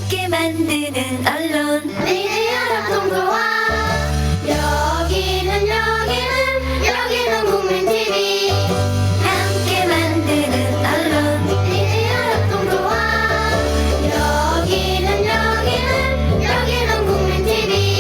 함께 만드는 언론 미디어 동도와 여기는 국민 TV 함께 만드는 언론 미디어 동도와 여기는 국민 TV.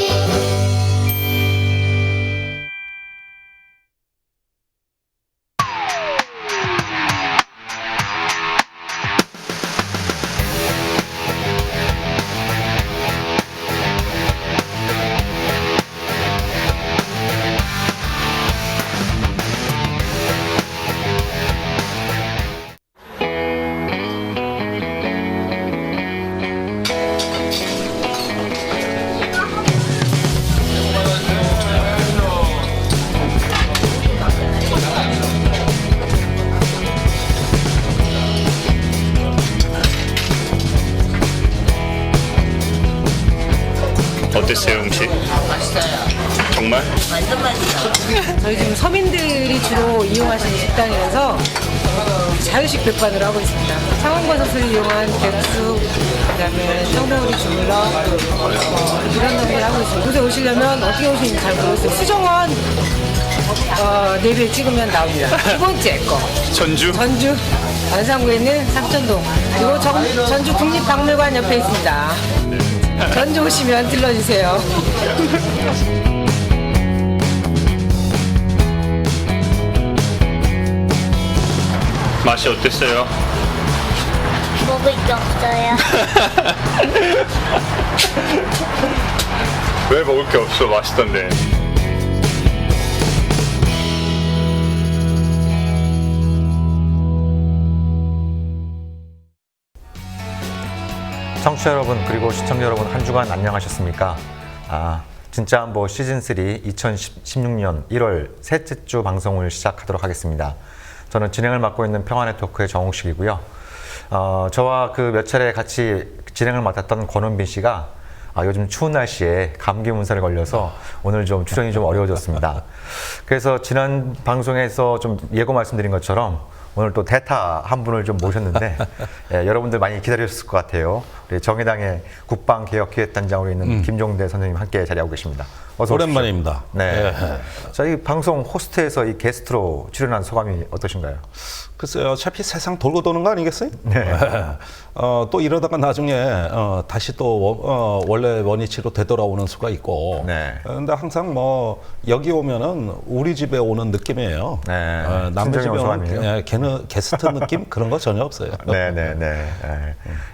어땠어요, 음식? 맛있어요. 정말? 완전 맛있어. 저희 지금 서민들이 주로 이용하시는 식당이라서 자유식 백반으로 하고 있습니다. 상황버섯을 이용한 백숙, 그다음에 청동오리 주물럭 이런 놈을 하고 있습니다. 곳에 오시려면 어떻게 오시는지 잘 모르겠어요. 수정원 내비를 찍으면 나옵니다. 두 번째 거 전주? 전주 안산구에 있는 삼천동 그리고 전주 국립박물관 옆에 있습니다. 전주 오시면 들러주세요. 맛이 어땠어요? 먹을 게 없어요. 왜 먹을 게 없어? 맛있던데. 청취자 여러분 그리고 시청자 여러분 한 주간 안녕하셨습니까? 진짜 뭐 시즌3 2016년 1월 셋째 주 방송을 시작하도록 하겠습니다. 저는 진행을 맡고 있는 평화네트워크의 정욱식이고요. 저와 그 몇 차례 같이 진행을 맡았던 권원빈 씨가 요즘 추운 날씨에 감기 문사를 걸려서 오늘 좀 출연이 좀 어려워졌습니다. 그래서 지난 방송에서 좀 예고 말씀드린 것처럼 오늘 또 대타 한 분을 좀 모셨는데 여러분들 많이 기다리셨을 것 같아요. 우리 정의당의 국방개혁기획단장으로 있는 김종대 선생님 함께 자리하고 계십니다. 어서 오십시오. 오랜만입니다. 네. 자, 이 방송 호스트에서 이 게스트로 출연한 소감이 어떠신가요? 글쎄요, 어차피 세상 돌고 도는 거 아니겠어요? 네. 또 이러다가 나중에 다시 또 원래 원위치로 되돌아오는 수가 있고. 네. 근데 항상 뭐 여기 오면은 우리 집에 오는 느낌이에요. 네. 남의 집에 소감이에요. 오는 걔는 게스트 느낌 그런 거 전혀 없어요. 네네네.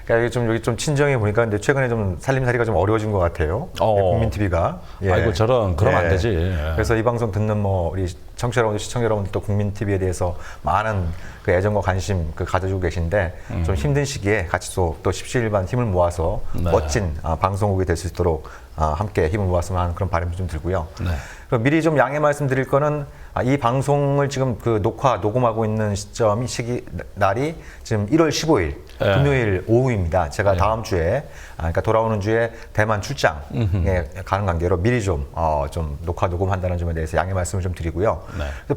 그러니까 여기 좀 친정에 보니까 근데 최근에 좀 살림살이가 좀 어려워진 것 같아요. 국민 TV가. 아이고 저런 그러면 안 되지. 그래서 이 방송 듣는 뭐 우리 청취자 여러분, 시청자 여러분들도 국민 TV에 대해서 많은 그 애정과 관심 가져주고 계신데 좀 힘든 시기에 같이 또 십시일반 힘을 모아서 멋진 방송국이 될 수 있도록 함께 힘을 모았으면 하는 그런 바람이 좀 들고요. 그럼 미리 좀 양해 말씀드릴 거는 이 방송을 지금 그 녹음하고 있는 날이 지금 1월 15일 금요일 오후입니다. 제가 다음 주에 그러니까 돌아오는 주에 대만 출장에 가는 관계로 미리 좀 녹음한다는 점에 대해서 양해 말씀을 좀 드리고요.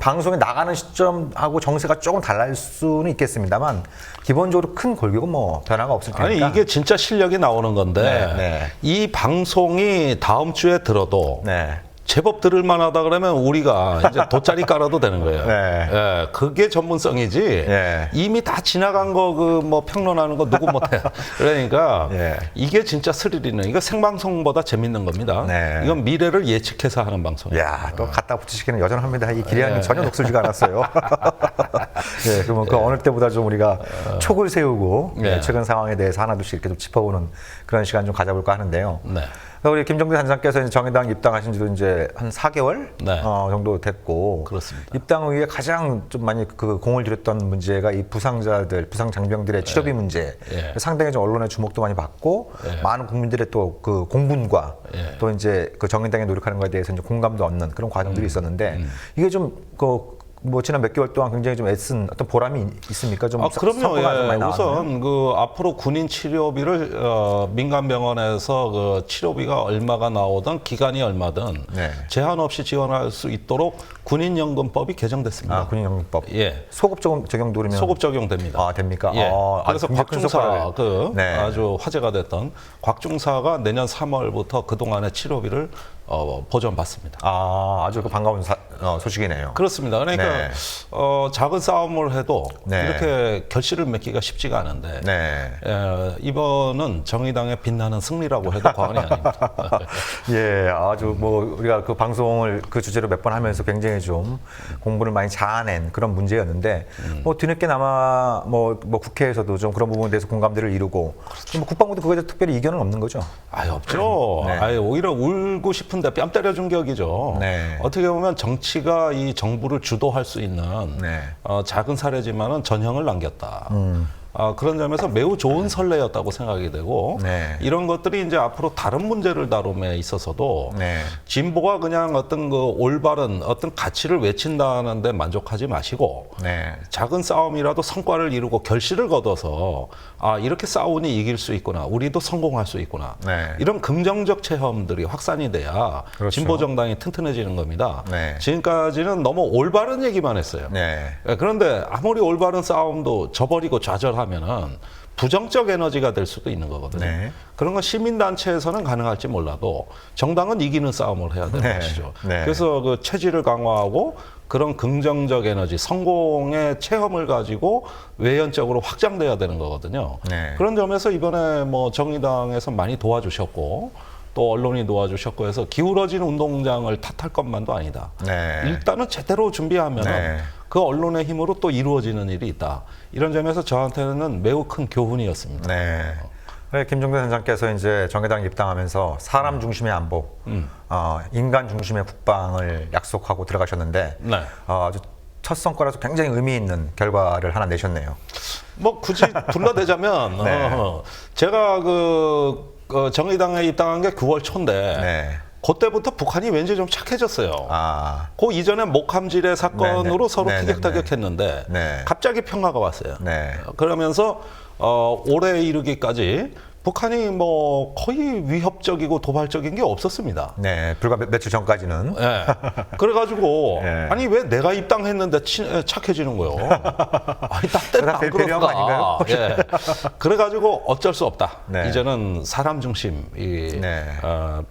방송에 나가는 시점하고 정세가 조금 달라질 수는 있겠습니다만 기본적으로 큰 골격은 뭐 변화가 없을 테니까. 아니 이게 진짜 실력이 나오는 건데 이 방송이 다음 주에 들어도 제법 들을 만하다 그러면 우리가 이제 돗자리 깔아도 되는 거예요. 그게 전문성이지. 이미 다 지나간 거 그 뭐 평론하는 거 누구 못해. 그러니까 이게 진짜 스릴 있는. 이거 생방송보다 재밌는 겁니다. 이건 미래를 예측해서 하는 방송이에요. 야, 또 갖다 붙이시기는 여전합니다. 이 기량이 전혀 녹슬지가 않았어요. 그러면 그 어느 때보다 좀 우리가 촉을 세우고 최근 상황에 대해서 하나둘씩 이렇게 좀 짚어보는 그런 시간 좀 가져볼까 하는데요. 우리 김종대 단장께서 정의당 입당하신 지도 이제 한 4개월 정도 됐고, 그렇습니다. 입당 후에 가장 좀 많이 그 공을 들였던 문제가 이 부상 장병들의 치료비 문제. 상당히 좀 언론의 주목도 많이 받고, 많은 국민들의 또 그 공분과 또 이제 그 정의당이 노력하는 것에 대해서 이제 공감도 얻는 그런 과정들이 있었는데, 이게 좀 뭐 지난 몇 개월 동안 굉장히 좀 애쓴 어떤 보람이 있습니까? 좀 그럼요. 성과가 좀 예. 많이 나왔나요? 우선 그 앞으로 군인 치료비를 민간 병원에서 그 치료비가 얼마가 나오든 기간이 얼마든 네. 제한 없이 지원할 수 있도록 군인연금법이 개정됐습니다. 군인연금법. 예. 소급 적용도 그러면 소급 적용됩니다. 아, 됩니까? 예. 아, 그래서 굉장히 큰 곽중사 성과를. 네. 아주 화제가 됐던 곽중사가 내년 3월부터 그동안의 치료비를 보전받습니다. 아주 그 반가운 소식이네요. 그렇습니다. 그러니까 네. 작은 싸움을 해도 네. 이렇게 결실을 맺기가 쉽지가 않은데 네. 이번은 정의당의 빛나는 승리라고 해도 과언이 아닙니다. 예, 아주 뭐 우리가 그 방송을 그 주제로 몇 번 하면서 굉장히 좀 공부를 많이 자아낸 그런 문제였는데 뭐 뒤늦게나마 뭐 국회에서도 좀 그런 부분에 대해서 공감대를 이루고 뭐 국방부도 그거에 대해서 특별히 이견은 없는 거죠. 없죠. 네. 오히려 울고 싶은데 뺨 때려준 격이죠. 네. 어떻게 보면 정치가 이 정부를 주도할 수 있는 네. 작은 사례지만은 전형을 남겼다. 그런 점에서 매우 좋은 선례였다고 생각이 되고 네. 이런 것들이 이제 앞으로 다른 문제를 다룸에 있어서도 네. 진보가 그냥 어떤 그 올바른 어떤 가치를 외친다는데 만족하지 마시고 네. 작은 싸움이라도 성과를 이루고 결실을 거둬서 이렇게 싸우니 이길 수 있구나, 우리도 성공할 수 있구나, 네. 이런 긍정적 체험들이 확산이 돼야 그렇죠. 진보 정당이 튼튼해지는 겁니다. 네. 지금까지는 너무 올바른 얘기만 했어요. 네. 그런데 아무리 올바른 싸움도 져버리고 좌절하면은 부정적 에너지가 될 수도 있는 거거든요. 네. 그런 건 시민단체에서는 가능할지 몰라도 정당은 이기는 싸움을 해야 되는 네. 것이죠. 네. 그래서 그 체질을 강화하고 그런 긍정적 에너지, 성공의 체험을 가지고 외연적으로 확장돼야 되는 거거든요. 네. 그런 점에서 이번에 뭐 정의당에서 많이 도와주셨고 또 언론이 도와주셨고 해서 기울어진 운동장을 탓할 것만도 아니다. 네. 일단은 제대로 준비하면 네. 그 언론의 힘으로 또 이루어지는 일이 있다. 이런 점에서 저한테는 매우 큰 교훈이었습니다. 네. 김종대 선장께서 이제 정의당 입당하면서 사람 중심의 안보, 인간 중심의 국방을 약속하고 들어가셨는데 네. 아주 첫 성과라서 굉장히 의미 있는 결과를 하나 내셨네요. 뭐 굳이 둘러대자면 네. 제가 그 정의당에 입당한 게 9월 초인데 네. 그때부터 북한이 왠지 좀 착해졌어요. 그 이전에 목함지뢰 사건으로 네네. 서로 네네네. 티격타격했는데 네. 갑자기 평화가 왔어요. 네. 그러면서 올해 이르기까지 북한이 뭐 거의 위협적이고 도발적인 게 없었습니다. 네, 불과 며칠 전까지는. 예. 그래가지고 네. 아니 왜 내가 입당했는데 착해지는 거요? 아니 딱 때는 안 배려한 거 아닌가요? 그런가? 예. 그래가지고 어쩔 수 없다. 네. 이제는 사람 중심, 네.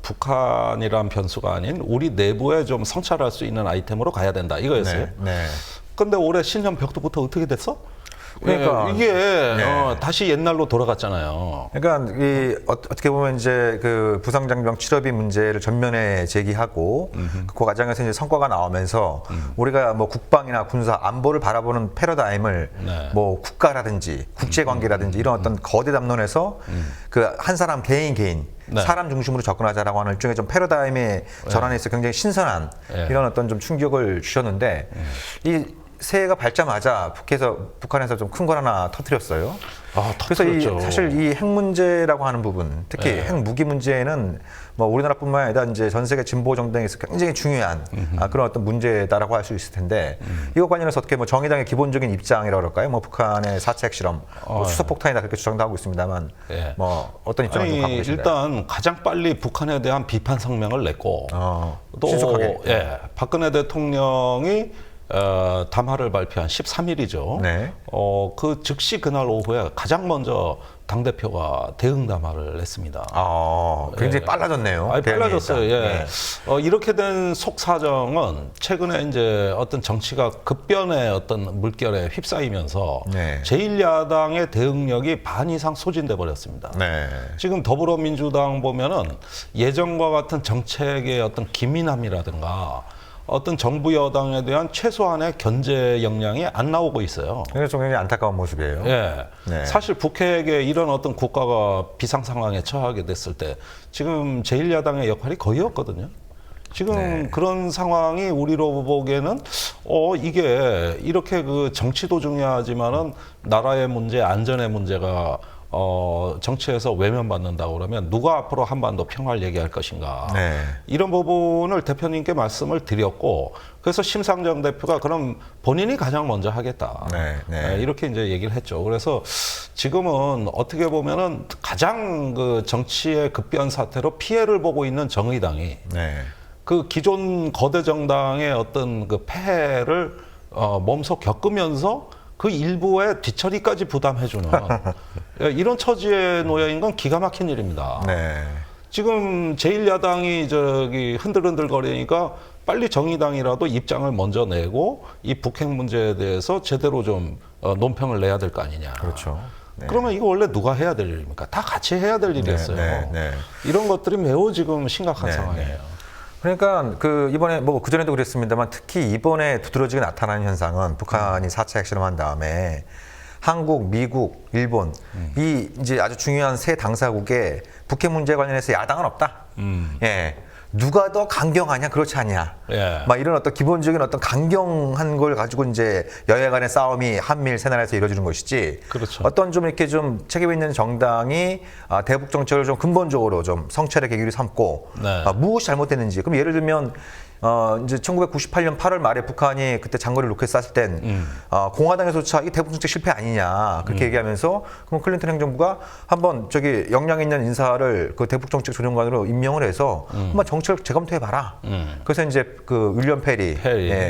북한이란 변수가 아닌 우리 내부에 좀 성찰할 수 있는 아이템으로 가야 된다. 이거였어요. 네. 근데 올해 신년 벽두부터 어떻게 됐어? 그러니까 이게 네. 다시 옛날로 돌아갔잖아요. 그러니까 어떻게 보면 이제 그 부상장병 치료비 문제를 전면에 제기하고 그 과정에서 이제 성과가 나오면서 우리가 뭐 국방이나 군사 안보를 바라보는 패러다임을 네. 뭐 국가라든지 국제 관계라든지 이런 어떤 거대 담론에서 그 한 사람 개인 네. 사람 중심으로 접근하자라고 하는 일종의 좀 패러다임의 전환에 있어 굉장히 신선한 네. 이런 어떤 좀 충격을 주셨는데 이 새해가 밝자마자 북한에서 좀 큰 걸 하나 터뜨렸어요. 그래서 사실 이 핵 문제라고 하는 부분, 특히 네. 핵 무기 문제는 뭐 우리나라뿐만 아니라 이제 전 세계 진보 정당에서 굉장히 중요한 그런 어떤 문제다라고 할 수 있을 텐데 이거 관련해서 어떻게 뭐 정의당의 기본적인 입장이라고 그럴까요? 뭐 북한의 4차 핵실험, 뭐 수소폭탄이다 그렇게 주장도 하고 있습니다만 예. 뭐 어떤 입장을 좀 갖고 계신가요? 일단 가장 빨리 북한에 대한 비판 성명을 냈고 또 신속하게. 박근혜 대통령이 담화를 발표한 13일이죠. 네. 그 즉시 그날 오후에 가장 먼저 당대표가 대응 담화를 냈습니다. 굉장히 빨라졌네요. 빨라졌어요. 예. 네. 이렇게 된 속사정은 최근에 이제 어떤 정치가 급변의 어떤 물결에 휩싸이면서 네. 제1야당의 대응력이 반 이상 소진돼 버렸습니다. 네. 지금 더불어민주당 보면은 예전과 같은 정책의 어떤 기민함이라든가 어떤 정부 여당에 대한 최소한의 견제 역량이 안 나오고 있어요. 그래서 좀 굉장히 안타까운 모습이에요. 예. 네. 사실 북핵에 이런 어떤 국가가 비상 상황에 처하게 됐을 때 지금 제1야당의 역할이 거의 없거든요. 지금 네. 그런 상황이 우리로 보기에는 이게 이렇게 그 정치도 중요하지만은 나라의 문제, 안전의 문제가 정치에서 외면받는다고 그러면 누가 앞으로 한반도 평화를 얘기할 것인가. 네. 이런 부분을 대표님께 말씀을 드렸고 그래서 심상정 대표가 그럼 본인이 가장 먼저 하겠다. 네. 이렇게 이제 얘기를 했죠. 그래서 지금은 어떻게 보면은 가장 그 정치의 급변 사태로 피해를 보고 있는 정의당이 그 기존 거대 정당의 어떤 그 폐해를 몸소 겪으면서 그 일부의 뒤처리까지 부담해주는 이런 처지에 놓여 있는 건 기가 막힌 일입니다. 지금 제1야당이 저기 흔들흔들거리니까 빨리 정의당이라도 입장을 먼저 내고 이 북핵 문제에 대해서 제대로 좀 논평을 내야 될 거 아니냐. 그렇죠. 그러면 이거 원래 누가 해야 될 일입니까? 다 같이 해야 될 일이었어요. 이런 것들이 매우 지금 심각한 상황이에요. 그러니까 그 이번에 뭐 그전에도 그랬습니다만 특히 이번에 두드러지게 나타나는 현상은 북한이 4차 핵실험한 다음에 한국, 미국, 일본 이 이제 아주 중요한 세 당사국에 북핵 문제 관련해서 야당은 없다. 누가 더 강경하냐 그렇지 않냐. 막 이런 어떤 기본적인 어떤 강경한 걸 가지고 이제 여야 간의 싸움이 한미일 세 나라에서 이루어지는 것이지. 그렇죠. 어떤 좀 이렇게 좀 책임 있는 정당이 대북 정책을 좀 근본적으로 좀 성찰의 계기로 삼고 무엇이 잘못됐는지. 그럼 예를 들면 이제 1998년 8월 말에 북한이 그때 장거리 로켓 쐈을 땐 공화당에서조차 이게 대북 정책 실패 아니냐 그렇게 얘기하면서 그럼 클린턴 행정부가 한번 저기 역량 있는 인사를 그 대북 정책 조정관으로 임명을 해서 한번 정책을 재검토해 봐라. 그래서 이제 그 윌리엄 페리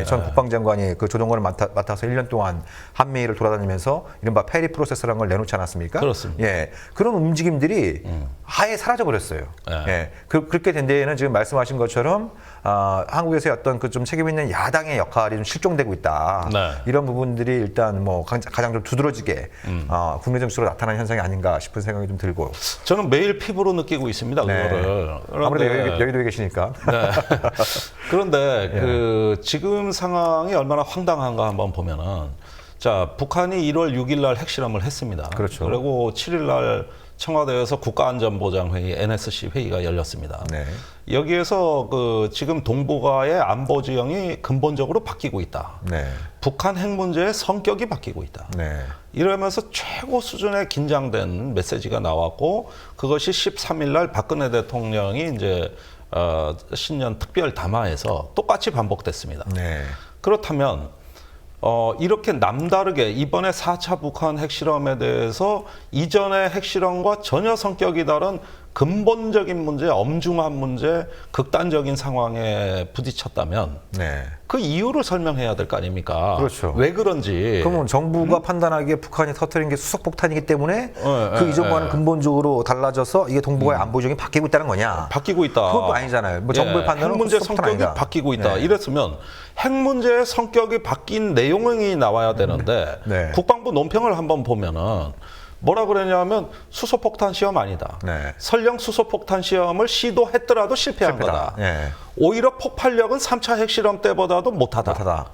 전 국방장관이 그 조정관을 맡아서 1년 동안 한미를 돌아다니면서 이른바 페리 프로세스라는 걸 내놓지 않았습니까? 그렇습니다. 그런 움직임들이 아예 사라져 버렸어요. 그렇게 된 데에는 지금 말씀하신 것처럼 한국에서의 어떤 그 좀 책임 있는 야당의 역할이 좀 실종되고 있다. 이런 부분들이 일단 뭐 가장 좀 두드러지게 국내 정치로 나타나는 현상이 아닌가 싶은 생각이 좀 들고. 저는 매일 피부로 느끼고 있습니다. 그거를. 아무래도 여기도 계시니까. 그런데 그 지금 상황이 얼마나 황당한가 한번 보면은 자 북한이 1월 6일 날 핵실험을 했습니다. 그렇죠. 그리고 7일 날 청와대에서 국가안전보장회의 NSC 회의가 열렸습니다. 여기에서 그 지금 동북아의 안보 지형이 근본적으로 바뀌고 있다. 북한 핵 문제의 성격이 바뀌고 있다. 이러면서 최고 수준의 긴장된 메시지가 나왔고 그것이 13일 날 박근혜 대통령이 이제 신년 특별 담화에서 똑같이 반복됐습니다. 그렇다면 이렇게 남다르게 이번에 4차 북한 핵실험에 대해서 이전의 핵실험과 전혀 성격이 다른 근본적인 문제, 엄중한 문제, 극단적인 상황에 부딪혔다면 그 이유를 설명해야 될 거 아닙니까? 그렇죠. 왜 그런지. 그러면 정부가 판단하기에 북한이 터뜨린 게 수소폭탄이기 때문에 그 이전과는 근본적으로 달라져서 이게 동북아의 안보정이 바뀌고 있다는 거냐? 바뀌고 있다. 그것도 아니잖아요. 뭐 정부의 판단은 핵 문제 수소폭탄 성격이 아니다. 바뀌고 있다. 이랬으면 핵 문제의 성격이 바뀐 내용이 나와야 되는데 국방부 논평을 한번 보면은 뭐라 그러냐면 수소폭탄 시험 아니다. 설령 수소폭탄 시험을 시도했더라도 실패한 거다. 오히려 폭발력은 3차 핵실험 때보다도 못하다.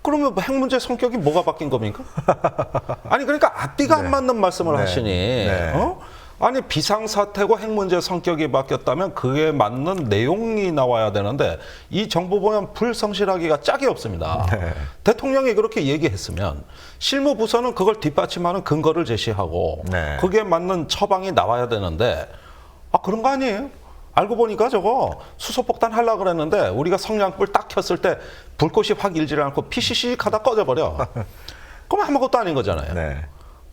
그러면 핵 문제 성격이 뭐가 바뀐 겁니까? 아니 그러니까 앞뒤가 안 맞는 말씀을 하시니 아니 비상사태고 핵 문제 성격이 바뀌었다면 그에 맞는 내용이 나와야 되는데 이 정부 보면 불성실하기가 짝이 없습니다. 대통령이 그렇게 얘기했으면 실무부서는 그걸 뒷받침하는 근거를 제시하고 그게 맞는 처방이 나와야 되는데 그런 거 아니에요? 알고 보니까 저거 수소폭탄 하려고 그랬는데 우리가 성냥불 딱 켰을 때 불꽃이 확 일지를 않고 피시시 하다 꺼져버려. 그럼 아무것도 아닌 거잖아요.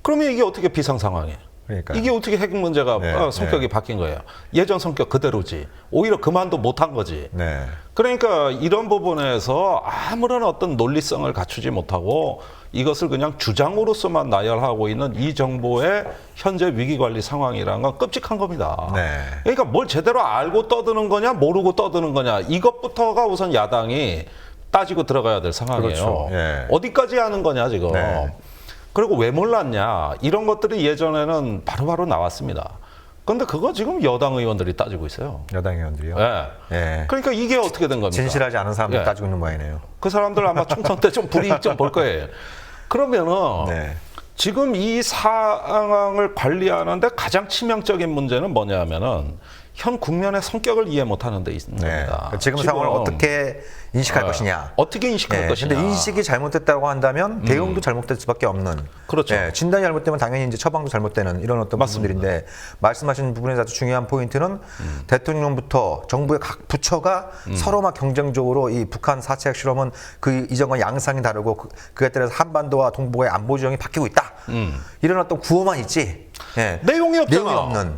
그러면 이게 어떻게 비상 상황이에요? 그러니까요. 이게 어떻게 핵 문제가 성격이 바뀐 거예요? 예전 성격 그대로지. 오히려 그만도 못한 거지. 그러니까 이런 부분에서 아무런 어떤 논리성을 갖추지 못하고 이것을 그냥 주장으로서만 나열하고 있는 이 정부의 현재 위기관리 상황이라는 건 끔찍한 겁니다. 그러니까 뭘 제대로 알고 떠드는 거냐 모르고 떠드는 거냐 이것부터가 우선 야당이 따지고 들어가야 될 상황이에요. 어디까지 하는 거냐 지금. 그리고 왜 몰랐냐 이런 것들이 예전에는 바로바로 나왔습니다. 그런데 그거 지금 여당 의원들이 따지고 있어요. 여당 의원들이요? 그러니까 이게 어떻게 된 겁니까? 진실하지 않은 사람들 따지고 있는 모양이네요. 그 사람들 아마 총선 때 좀 불이익 좀 볼 거예요. 그러면은 지금 이 상황을 관리하는데 가장 치명적인 문제는 뭐냐면은 현 국면의 성격을 이해 못하는 데 있는 겁니다. 지금 상황을 어떻게 인식할 것이냐. 어떻게 인식할 것이냐. 근데 인식이 잘못됐다고 한다면 대응도 잘못될 수밖에 없는. 그렇죠. 진단이 잘못되면 당연히 이제 처방도 잘못되는 이런 어떤 맞습니다. 부분들인데 말씀하신 부분에서 아주 중요한 포인트는 대통령부터 정부의 각 부처가 서로 막 경쟁적으로 이 북한 4차 핵실험은 그 이전과 양상이 다르고 그에 따라서 한반도와 동북아의 안보 지형이 바뀌고 있다. 이런 어떤 구호만 있지. 내용이 없잖아. 내용이 없는.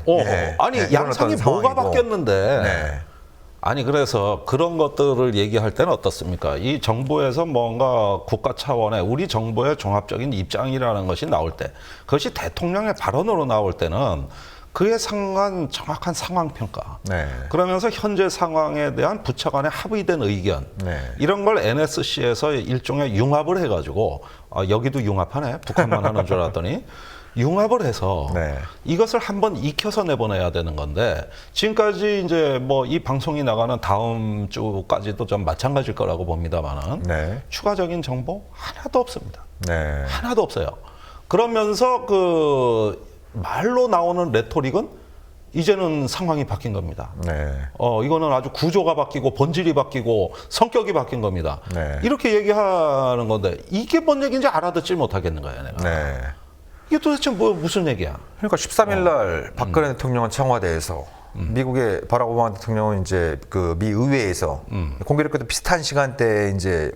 아니 이런 양상이 어떤 뭐가 상황이고. 바뀌었는데. 아니 그래서 그런 것들을 얘기할 때는 어떻습니까? 이 정부에서 뭔가 국가 차원의 우리 정부의 종합적인 입장이라는 것이 나올 때 그것이 대통령의 발언으로 나올 때는 그에 상한 정확한 상황 평가. 그러면서 현재 상황에 대한 부처 간의 합의된 의견. 이런 걸 NSC에서 일종의 융합을 해가지고 여기도 융합하네. 북한만 하는 줄 알았더니. 융합을 해서 이것을 한번 익혀서 내보내야 되는 건데 지금까지 이제 뭐 이 방송이 나가는 다음 주까지도 좀 마찬가지일 거라고 봅니다만은 추가적인 정보 하나도 없습니다. 하나도 없어요. 그러면서 그 말로 나오는 레토릭은 이제는 상황이 바뀐 겁니다. 이거는 아주 구조가 바뀌고 본질이 바뀌고 성격이 바뀐 겁니다. 이렇게 얘기하는 건데 이게 뭔 얘기인지 알아듣지 못하겠는 거예요, 내가. 이게 도대체 무슨 얘기야? 그러니까 13일 날 박근혜 대통령은 청와대에서 미국의 바락 오바마 대통령은 이제 그 미 의회에서 공교롭게도 비슷한 시간대에 이제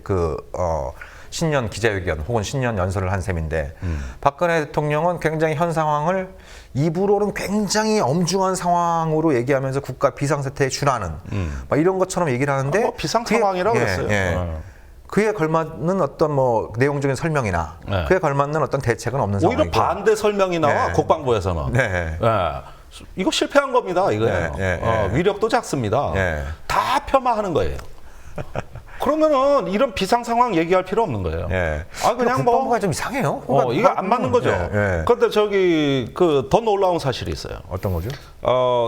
신년 기자회견 혹은 신년 연설을 한 셈인데 박근혜 대통령은 굉장히 현 상황을 입으로는 굉장히 엄중한 상황으로 얘기하면서 국가 비상사태에 준하는 막 이런 것처럼 얘기를 하는데 비상 상황이라고 그랬어요. 그에 걸맞는 어떤 뭐 내용적인 설명이나 그에 걸맞는 어떤 대책은 없는 오히려 상황이고 반대 설명이 나와 국방부에서는 이거 실패한 겁니다. 이거예요. 위력도 작습니다. 다 폄하하는 거예요. 그러면은 이런 비상 상황 얘기할 필요 없는 거예요. 그냥 국방부가 좀 이상해요. 이거 안 맞는 거죠. 그런데 저기 더 놀라운 사실이 있어요. 어떤 거죠?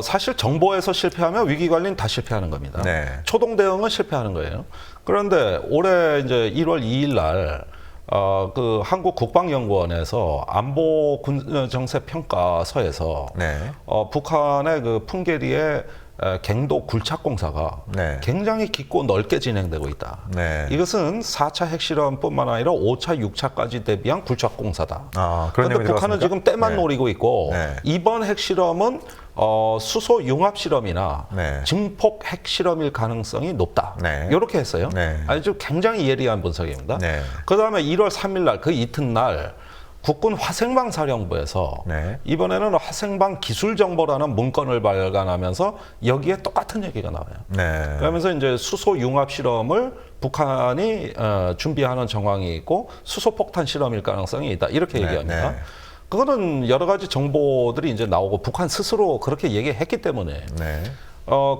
사실 정보에서 실패하면 위기 관리는 다 실패하는 겁니다. 초동 대응은 실패하는 거예요. 그런데 올해 이제 1월 2일 날 그 한국 국방연구원에서 안보 군 정세 평가서에서 북한의 그 풍계리의 갱도 굴착공사가 굉장히 깊고 넓게 진행되고 있다. 이것은 4차 핵실험뿐만 아니라 5차, 6차까지 대비한 굴착공사다. 그런데 북한은 지금 때만 노리고 있고 이번 핵실험은 수소 융합 실험이나 증폭 핵실험일 가능성이 높다. 이렇게 했어요. 아주 굉장히 예리한 분석입니다. 그 다음에 1월 3일 날 그 이튿날 국군 화생방 사령부에서 이번에는 화생방 기술정보라는 문건을 발간하면서 여기에 똑같은 얘기가 나와요. 그러면서 이제 수소 융합 실험을 북한이 준비하는 정황이 있고 수소폭탄 실험일 가능성이 있다. 이렇게 얘기합니다. 그거는 여러 가지 정보들이 이제 나오고 북한 스스로 그렇게 얘기했기 때문에.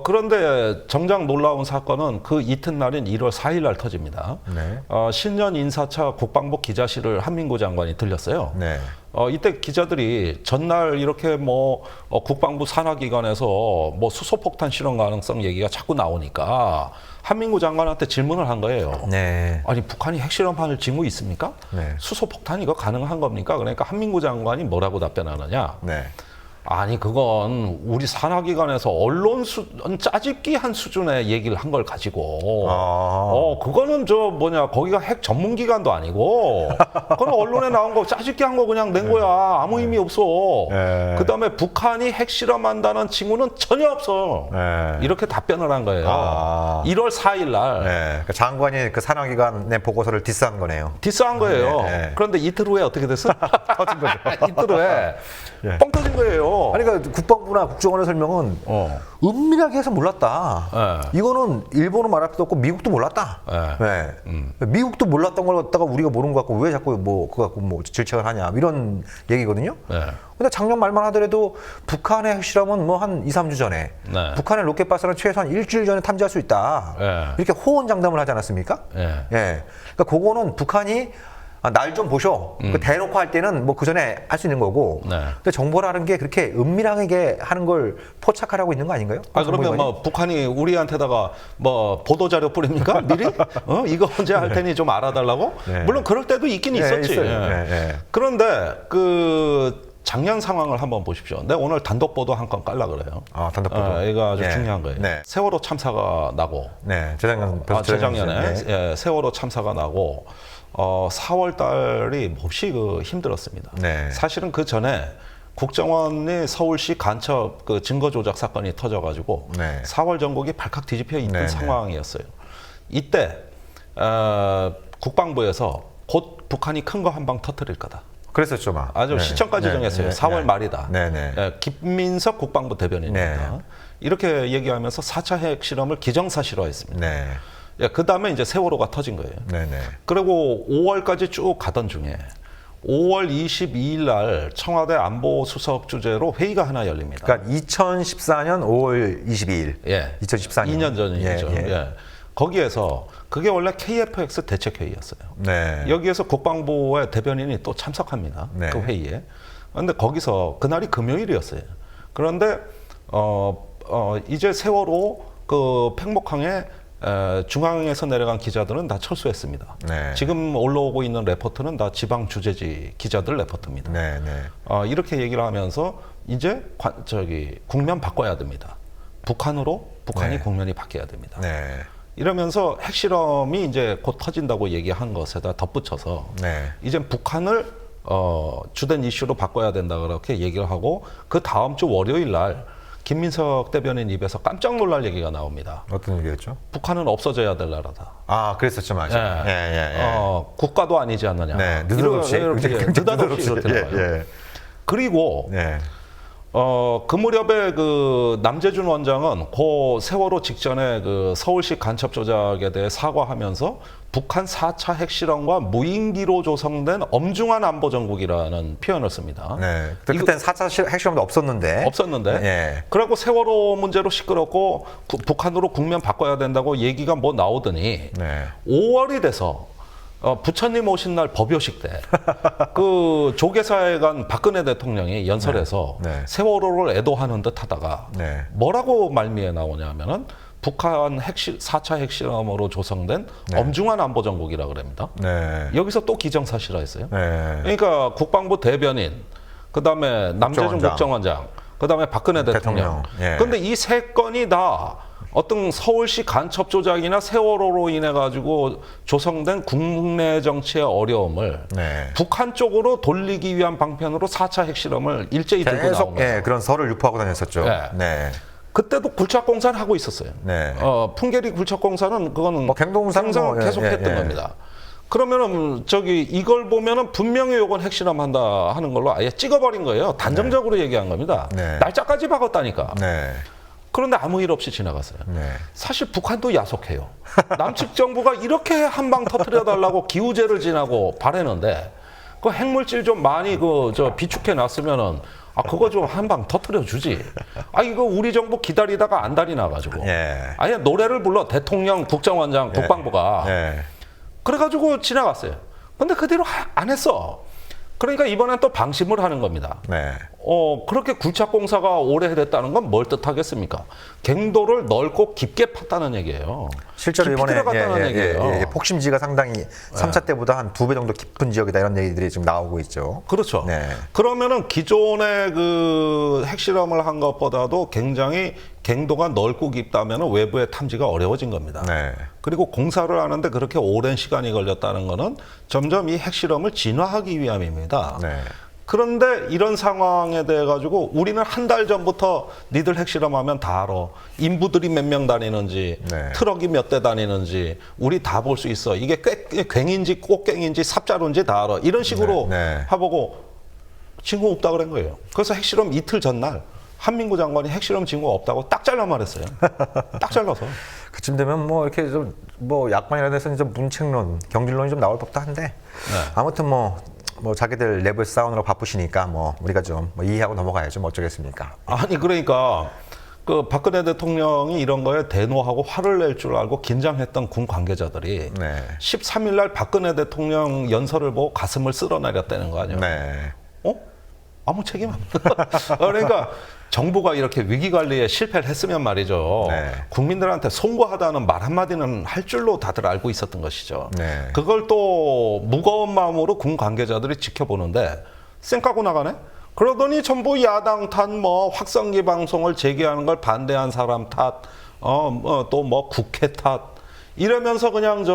그런데 정작 놀라운 사건은 그 이튿날인 1월 4일 날 터집니다. 신년 인사차 국방부 기자실을 한민구 장관이 들렸어요. 이때 기자들이 전날 이렇게 뭐 국방부 산하기관에서 뭐 수소폭탄 실험 가능성 얘기가 자꾸 나오니까 한민구 장관한테 질문을 한 거예요. 아니 북한이 핵실험할 징후 있습니까? 수소폭탄 이거 가능한 겁니까? 그러니까 한민구 장관이 뭐라고 답변하느냐? 아니 그건 우리 산하기관에서 언론 짜집기 한 수준의 얘기를 한 걸 가지고 그거는 거기가 핵 전문기관도 아니고 그건 언론에 나온 거 짜집기 한 거 그냥 낸 거야. 아무 의미 없어. 그다음에 북한이 핵실험한다는 징후는 전혀 없어. 이렇게 답변을 한 거예요. 1월 4일 날 장관이 그 산하기관의 보고서를 디스한 거네요. 디스한 거예요. 그런데 이틀 후에 어떻게 됐어? 터진 거죠. 이틀 후에 뻥 터진 거예요. 아니, 그러니까 국방부나 국정원의 설명은 은밀하게 해서 몰랐다. 이거는 일본은 말할 필요 없고 미국도 몰랐다. 미국도 몰랐던 걸 갖다가 우리가 모르는 것 같고 왜 자꾸 그거 갖고 질책을 하냐 이런 얘기거든요. 근데 작년 말만 하더라도 북한의 핵실험은 뭐 한 2, 3주 전에 북한의 로켓발사는 최소한 일주일 전에 탐지할 수 있다. 이렇게 호언장담을 하지 않았습니까? 그러니까 그거는 북한이 날 좀 보셔. 그 대놓고 할 때는 뭐 그 전에 할 수 있는 거고. 근데 정보라는 게 그렇게 은밀하게 하는 걸 포착하라고 있는 거 아닌가요? 그러면 뭐 북한이 우리한테다가 뭐 보도 자료 뿌립니까? 미리? 이거 언제 할 테니 좀 알아달라고? 물론 그럴 때도 있긴 있었지. 있어요. 그런데 작년 상황을 한번 보십시오. 내가 오늘 단독 보도 한 건 깔라 그래요. 아, 단독 보도. 이거 아주 네. 중요한 거예요. 네. 세월호 참사가 나고, 네, 재작년에 재작년에 예, 세월호 참사가 나고 4월 달이 몹시 힘들었습니다. 네. 사실은 그 전에 국정원이 서울시 간첩 그 증거 조작 사건이 터져가지고 네. 4월 전국이 발칵 뒤집혀 있는 네, 상황이었어요. 이때 국방부에서 곧 북한이 큰 거 한 방 터뜨릴 거다. 그랬었죠, 막. 아주 네. 시점까지 네. 정했어요. 네. 4월 네. 말이다. 네, 네. 예, 김민석 국방부 대변인입니다. 네. 이렇게 얘기하면서 4차 핵실험을 기정사실화했습니다. 네. 예, 그 다음에 이제 세월호가 터진 거예요. 네, 네. 그리고 5월까지 쭉 가던 중에 5월 22일 날 청와대 안보수석 주재로 회의가 하나 열립니다. 그러니까 2014년 5월 22일. 예. 2014년. 2년 전이죠. 예, 예. 예. 거기에서 그게 원래 KFX 대책회의였어요. 네. 여기에서 국방부의 대변인이 또 참석합니다. 네. 그 회의에. 그런데 거기서 그날이 금요일이었어요. 그런데 이제 세월호 그 팽목항에 중앙에서 내려간 기자들은 다 철수했습니다. 네. 지금 올라오고 있는 레포트는 다 지방 주재지 기자들 레포트입니다. 네, 네. 이렇게 얘기를 하면서 이제 국면 바꿔야 됩니다. 북한이 네. 국면이 바뀌어야 됩니다. 네. 이러면서 핵실험이 이제 곧 터진다고 얘기한 것에다 덧붙여서 네. 이제 북한을 주된 이슈로 바꿔야 된다 그렇게 얘기를 하고 그 다음 주 월요일 날 김민석 대변인 입에서 깜짝 놀랄 얘기가 나옵니다. 어떤 얘기였죠? 북한은 없어져야 될 나라다. 아, 그랬었죠, 맞아요. 예, 예, 예. 국가도 아니지 않느냐. 네, 느닷없이. 이렇게 느닷없이 이렇게 예, 나와요. 예. 그리고 네. 그 무렵에 그 남재준 원장은 그 세월호 직전에 그 서울시 간첩 조작에 대해 사과하면서 북한 4차 핵실험과 무인기로 조성된 엄중한 안보 정국이라는 표현을 씁니다. 네. 그때는 4차 핵실험도 없었는데. 없었는데. 예. 그리고 세월호 문제로 시끄럽고 북한으로 국면 바꿔야 된다고 얘기가 뭐 나오더니 네. 5월이 돼서 부처님 오신 날 법요식 때 그 조계사회관 박근혜 대통령이 연설에서 네. 네. 세월호를 애도하는 듯 하다가 네. 뭐라고 말미에 나오냐면은 북한 4차 핵실험으로 조성된 네. 엄중한 안보 정국이라 그럽니다. 네. 여기서 또 기정사실화했어요. 네. 그러니까 국방부 대변인, 그다음에 남재준 국정원장. 국정원장, 그다음에 박근혜 대통령. 예. 그런데 이 세 건이 다 어떤 서울시 간첩 조작이나 세월호로 인해 가지고 조성된 국내 정치의 어려움을 네. 북한 쪽으로 돌리기 위한 방편으로 4차 핵실험을 일제히 들고 나온 계속 거예요. 예, 그런 설을 유포하고 다녔었죠. 네. 네. 그때도 굴착공사를 하고 있었어요. 네. 풍계리 굴착공사는 그거는 뭐 갱도공사는 항상 뭐, 예, 계속 예, 했던 예. 겁니다. 그러면은 이걸 보면은 분명히 요건 핵실험한다 하는 걸로 아예 찍어버린 거예요. 단정적으로 얘기한 겁니다. 네. 날짜까지 박았다니까. 네. 그런데 아무 일 없이 지나갔어요. 네. 사실 북한도 야속해요. 남측 정부가 이렇게 한 방 터뜨려 달라고 기우제를 지나고 바랬는데 그 핵물질 좀 많이 비축해 놨으면은 그거 좀 한 방 터뜨려 주지. 이거 우리 정부 기다리다가 안달이 나가지고 예. 아예 노래를 불러 대통령, 국정원장, 국방부가 예. 그래가지고 지나갔어요. 근데 그대로 안 했어. 그러니까 이번엔 또 방심을 하는 겁니다. 네. 그렇게 굴착공사가 오래됐다는 건 뭘 뜻하겠습니까? 갱도를 넓고 깊게 팠다는 얘기예요. 실제로 깊이 이번에 들어갔다는 얘기예요. 폭심지가 상당히 3차 때보다 한 2배 정도 깊은 지역이다 이런 얘기들이 지금 나오고 있죠. 그렇죠. 네. 그러면은 기존의 그 핵실험을 한 것보다도 굉장히 갱도가 넓고 깊다면 외부의 탐지가 어려워진 겁니다. 네. 그리고 공사를 하는데 그렇게 오랜 시간이 걸렸다는 것은 점점 이 핵실험을 진화하기 위함입니다. 네. 그런데 이런 상황에 대해 가지고 우리는 한 달 전부터 니들 핵실험하면 다 알아. 인부들이 몇 명 다니는지, 네. 트럭이 몇 대 다니는지 우리 다 볼 수 있어. 이게 괭인지 꽃갱인지 삽자루인지 다 알아. 이런 식으로 네. 해보고 징후 없다 그런 거예요. 그래서 핵실험 이틀 전날 한민구 장관이 핵실험 징후 없다고 딱 잘라 말했어요. 딱 잘라서. 그쯤 되면 뭐 이렇게 좀 뭐 약관이라 해서 좀 문책론, 경질론이 좀 나올 법도 한데 아무튼 뭐 자기들 내부에서 싸우느라 바쁘시니까 뭐 우리가 좀 이해하고 넘어가야죠. 뭐 어쩌겠습니까? 아니 그러니까 그 박근혜 대통령이 이런 거에 대노하고 화를 낼 줄 알고 긴장했던 군 관계자들이 네. 13일 날 박근혜 대통령 연설을 보고 가슴을 쓸어내렸다는 거 아니에요? 네. 아무 책임 없다. 그러니까 정부가 이렇게 위기 관리에 실패를 했으면 말이죠. 네. 국민들한테 송구하다는 말 한마디는 할 줄로 다들 알고 있었던 것이죠. 네. 그걸 또 무거운 마음으로 군 관계자들이 지켜보는데 쌩 까고 나가네? 그러더니 전부 야당 탓, 뭐 확성기 방송을 재개하는 걸 반대한 사람 탓, 또 뭐 국회 탓 이러면서 그냥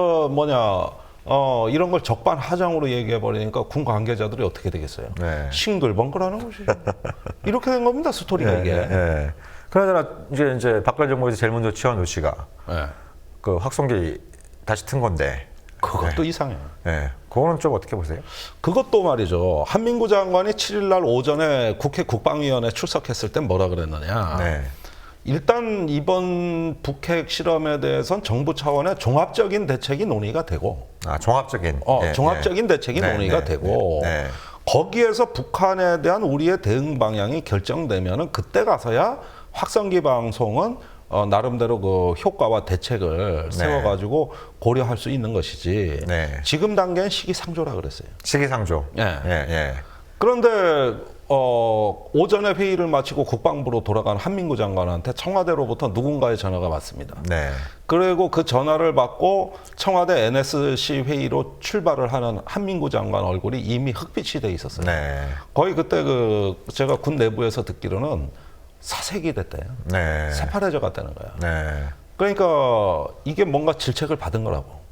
이런 걸 적반하장으로 얘기해 버리니까 군 관계자들이 어떻게 되겠어요? 네. 싱글벙글하는 것이죠. 이렇게 된 겁니다, 스토리가 이게. 네. 그러나 이제 박근혜 정부에서 제일 먼저 치워놓은 씨가 네. 그 확성기 다시 튼 건데. 그것도 이상해요. 네. 그거는 좀 어떻게 보세요? 그것도 말이죠. 한민구 장관이 7일 날 오전에 국회 국방위원회 출석했을 땐 뭐라 그랬느냐. 네. 일단 이번 북핵 실험에 대해서는 정부 차원의 종합적인 대책이 논의가 되고, 종합적인. 종합적인 대책이 논의가 되고, 거기에서 북한에 대한 우리의 대응 방향이 결정되면은 그때 가서야 확성기 방송은 나름대로 그 효과와 대책을 세워가지고 고려할 수 있는 것이지. 지금 단계는 시기상조라 그랬어요. 시기상조. 그런데 오전에 회의를 마치고 국방부로 돌아간 한민구 장관한테 청와대로부터 누군가의 전화가 왔습니다. 그리고 그 전화를 받고 청와대 NSC 회의로 출발을 하는 한민구 장관 얼굴이 이미 흑빛이 돼 있었어요. 거의 그때 제가 군 내부에서 듣기로는 사색이 됐대요. 새파래져 갔다는 거야. 그러니까 이게 뭔가 질책을 받은 거라고.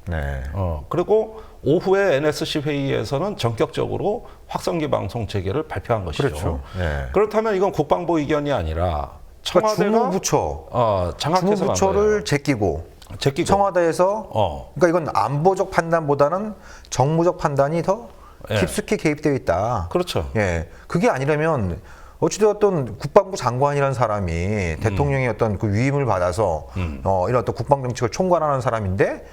그리고 오후에 NSC 회의에서는 전격적으로 확성기 방송 재개를 발표한 것이죠. 그렇죠. 그렇다면 이건 국방부 의견이 아니라 청와대가 주무부처, 장악해서 주무부처를 제끼고 청와대에서 그러니까 이건 안보적 판단보다는 정무적 판단이 더 깊숙이 개입되어 있다. 그렇죠. 그게 아니라면 어찌되었던 국방부 장관이라는 사람이 대통령의 어떤 그 위임을 받아서 이런 어떤 국방 정책을 총괄하는 사람인데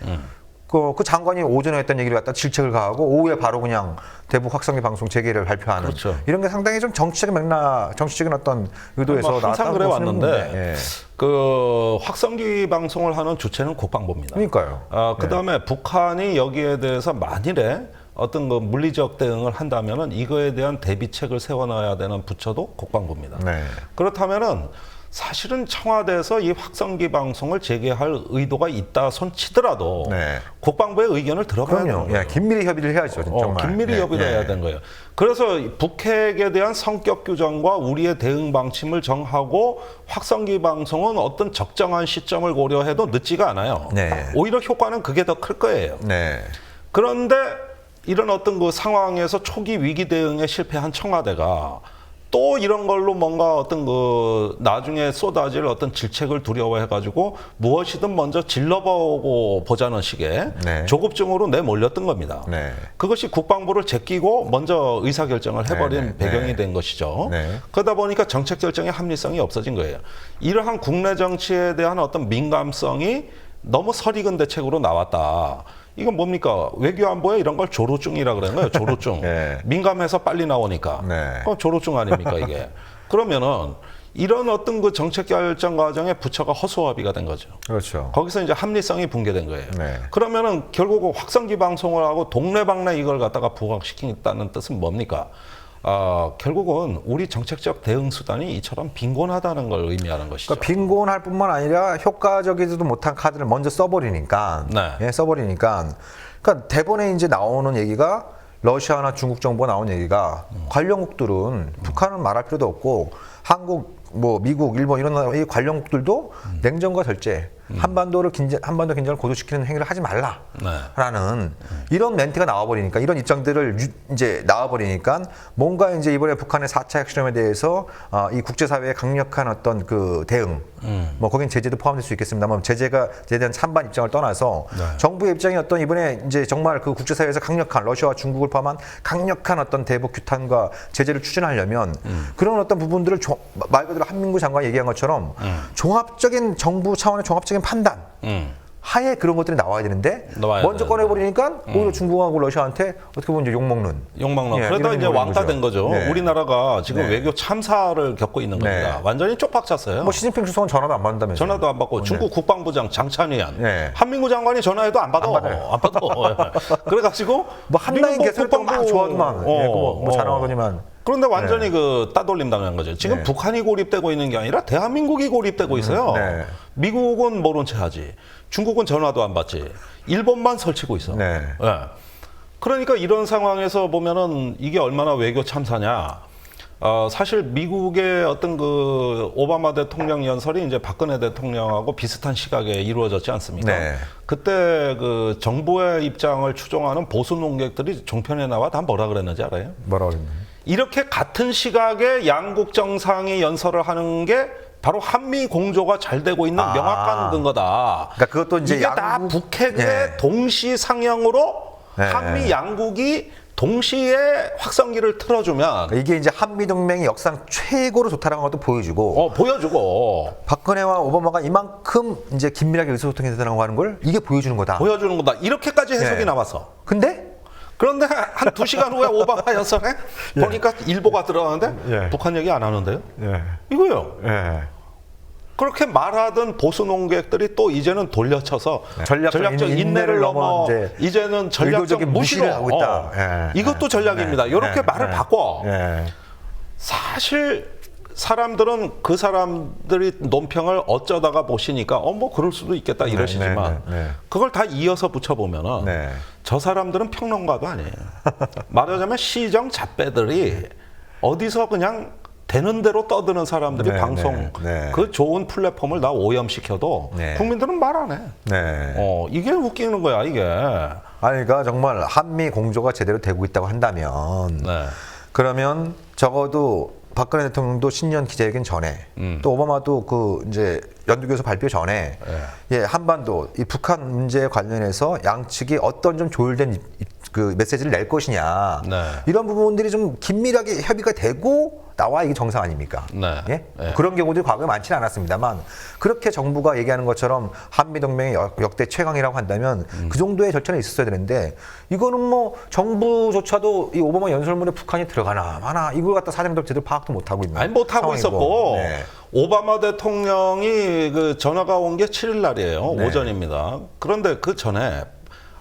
그 장관이 오전에 했던 얘기를 갖다 질책을 가하고 오후에 바로 그냥 대북 확성기 방송 재개를 발표하는 이런 게 상당히 좀 정치적인 어떤 의도에서 항상 그래 왔는데 예. 그 확성기 방송을 하는 주체는 국방부입니다. 그러니까요. 그다음에 북한이 여기에 대해서 만일에 어떤 그 물리적 대응을 한다면은 이거에 대한 대비책을 세워놔야 되는 부처도 국방부입니다. 그렇다면은 사실은 청와대에서 이 확성기 방송을 재개할 의도가 있다 손 치더라도 국방부의 의견을 들어가야 되는 거예요. 긴밀히 협의를 해야죠. 정말. 긴밀히 협의를 해야 되는 거예요. 그래서 북핵에 대한 성격 규정과 우리의 대응 방침을 정하고 확성기 방송은 어떤 적정한 시점을 고려해도 늦지가 않아요. 오히려 효과는 그게 더 클 거예요. 그런데 이런 어떤 그 상황에서 초기 위기 대응에 실패한 청와대가 또 이런 걸로 뭔가 어떤 그 나중에 쏟아질 어떤 질책을 두려워해가지고 무엇이든 먼저 질러보고 보자는 식의 조급증으로 내몰렸던 겁니다. 그것이 국방부를 제끼고 먼저 의사결정을 해버린 배경이 된 것이죠. 그러다 보니까 정책 결정의 합리성이 없어진 거예요. 이러한 국내 정치에 대한 어떤 민감성이 너무 설익은 대책으로 나왔다. 이건 뭡니까? 외교안보에 이런 걸 조로증이라 그러는 거예요. 조로증. 민감해서 빨리 나오니까. 그건 조로증 아닙니까, 이게? 그러면은 이런 어떤 그 정책 결정 과정에 부처가 허수아비가 된 거죠. 그렇죠. 거기서 이제 합리성이 붕괴된 거예요. 그러면은 결국 확성기 방송을 하고 동네방네 이걸 갖다가 부각시키겠다는 뜻은 뭡니까? 결국은 우리 정책적 대응 수단이 이처럼 빈곤하다는 걸 의미하는 것이죠. 그러니까 빈곤할 뿐만 아니라 효과적이지도 못한 카드를 먼저 써버리니까, 그러니까 대본에 이제 나오는 얘기가 러시아나 중국 정부가 나온 얘기가 관련국들은 북한은 말할 필요도 없고 한국, 뭐 미국, 일본 이런 이 관련국들도 냉전과 절제, 한반도 긴장을 고조시키는 행위를 하지 말라라는 이런 멘트가 나와버리니까 이런 입장들을 이제 나와버리니까 뭔가 이제 이번에 북한의 4차 핵실험에 대해서 이 국제사회의 강력한 어떤 그 대응, 뭐 거긴 제재도 포함될 수 있겠습니다만 제재에 대한 찬반 입장을 떠나서 정부의 입장이 어떤 이번에 이제 정말 그 국제사회에서 강력한 러시아와 중국을 포함한 강력한 어떤 대북 규탄과 제재를 추진하려면 그런 어떤 부분들을 말 그대로 한민구 장관이 얘기한 것처럼 종합적인 정부 차원의 종합적인 판단 하에 그런 것들이 나와야 되는데 먼저 꺼내버리니까 오히려 중국하고 러시아한테 어떻게 보면 이제 욕먹는. 그러다 이제 왕따 된 거죠. 우리나라가 지금 외교 참사를 겪고 있는 겁니다. 완전히 쪽박찼어요. 뭐 시진핑 주석은 전화도 안 받는다면서요. 전화도 안 받고 중국 국방부장 장찬위안 한민구 장관이 전화해도 안 받아. 안 받아. 그래가지고 뭐 한나인 개설했다고 막 좋아하더만. 뭐 자랑하더니만. 그런데 완전히 그 따돌림 당한 거죠. 지금 북한이 고립되고 있는 게 아니라 대한민국이 고립되고 있어요. 미국은 모른 채 하지. 중국은 전화도 안 받지. 일본만 설치고 있어. 그러니까 이런 상황에서 보면은 이게 얼마나 외교 참사냐. 사실 미국의 어떤 그 오바마 대통령 연설이 이제 박근혜 대통령하고 비슷한 시각에 이루어졌지 않습니까? 네. 그때 그 정부의 입장을 추종하는 보수 논객들이 종편에 나와 다 뭐라 그랬는지 알아요? 뭐라고 그랬나요? 이렇게 같은 시각에 양국 정상이 연설을 하는 게 바로 한미 공조가 잘 되고 있는 명확한 근거다. 그러니까 그것도 이제 이게 다 양국- 북핵의 예. 동시 상향으로 예. 한미 양국이 동시에 확성기를 틀어주면 이게 이제 한미 동맹이 역사상 최고로 좋다라는 것도 보여주고 보여주고 박근혜와 오바마가 이만큼 이제 긴밀하게 의사소통이 되다고 하는 걸 이게 보여주는 거다. 보여주는 거다. 이렇게까지 해석이 예. 나왔어. 근데 그런데 한 2시간 후에 오바마 연설에 보니까 일보가 들어가는데 예. 북한 얘기 안 하는데요? 예. 이거요. 예. 그렇게 말하던 보수 농객들이 또 이제는 돌려쳐서 전략적 인내를 넘어 이제는 전략적 의도적인 무시를 하고 있다. 예. 이것도 전략입니다. 이렇게 말을 바꿔. 예. 사실 사람들은 그 사람들이 논평을 어쩌다가 보시니까 뭐 그럴 수도 있겠다 이러시지만 네. 그걸 다 이어서 붙여보면은 네. 저 사람들은 평론가도 아니에요. 말하자면 시정 잡배들이 어디서 그냥 되는 대로 떠드는 사람들이 네, 방송 네. 그 좋은 플랫폼을 다 오염시켜도 네. 국민들은 말 안 해. 네. 이게 웃기는 거야 이게. 아니, 그러니까 정말 한미 공조가 제대로 되고 있다고 한다면 네. 그러면 적어도 박근혜 대통령도 신년 기자회견 전에 또 오바마도 그 이제 연두교수 발표 전에 예, 한반도 이 북한 문제에 관련해서 양측이 어떤 좀 조율된 그 메시지를 낼 것이냐 네. 이런 부분들이 좀 긴밀하게 협의가 되고 나와 이게 정상 아닙니까? 네. 예? 네. 그런 경우들이 과거에 많지는 않았습니다만 그렇게 정부가 얘기하는 것처럼 한미 동맹의 역대 최강이라고 한다면 그 정도의 절차는 있었어야 되는데 이거는 뭐 정부조차도 이 오바마 연설문에 북한이 들어가나 마나 이걸 갖다 사정도 제대로 파악도 못 하고 있는 아니 못 하고 상황이고. 있었고 네. 오바마 대통령이 그 전화가 온 게 7일 날이에요. 네. 오전입니다. 그런데 그 전에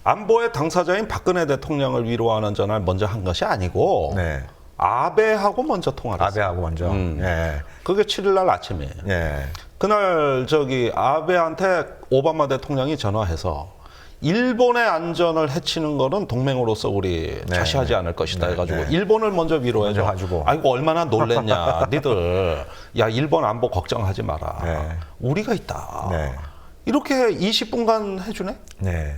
안보의 당사자인 박근혜 대통령을 위로하는 전화를 먼저 한 것이 아니고 네. 아베하고 먼저 통화를 했어요. 아베하고 먼저. 예. 그게 7일 날 아침이에요. 예. 그날 아베한테 오바마 대통령이 전화해서 일본의 안전을 해치는 거는 동맹으로서 우리 네. 자시하지 않을 것이다 해가지고 네. 일본을 먼저 위로해줘. 먼저 가지고. 아이고 얼마나 놀랬냐. 니들 야 일본 안보 걱정하지 마라. 네. 우리가 있다. 네. 이렇게 20분간 해주네. 네.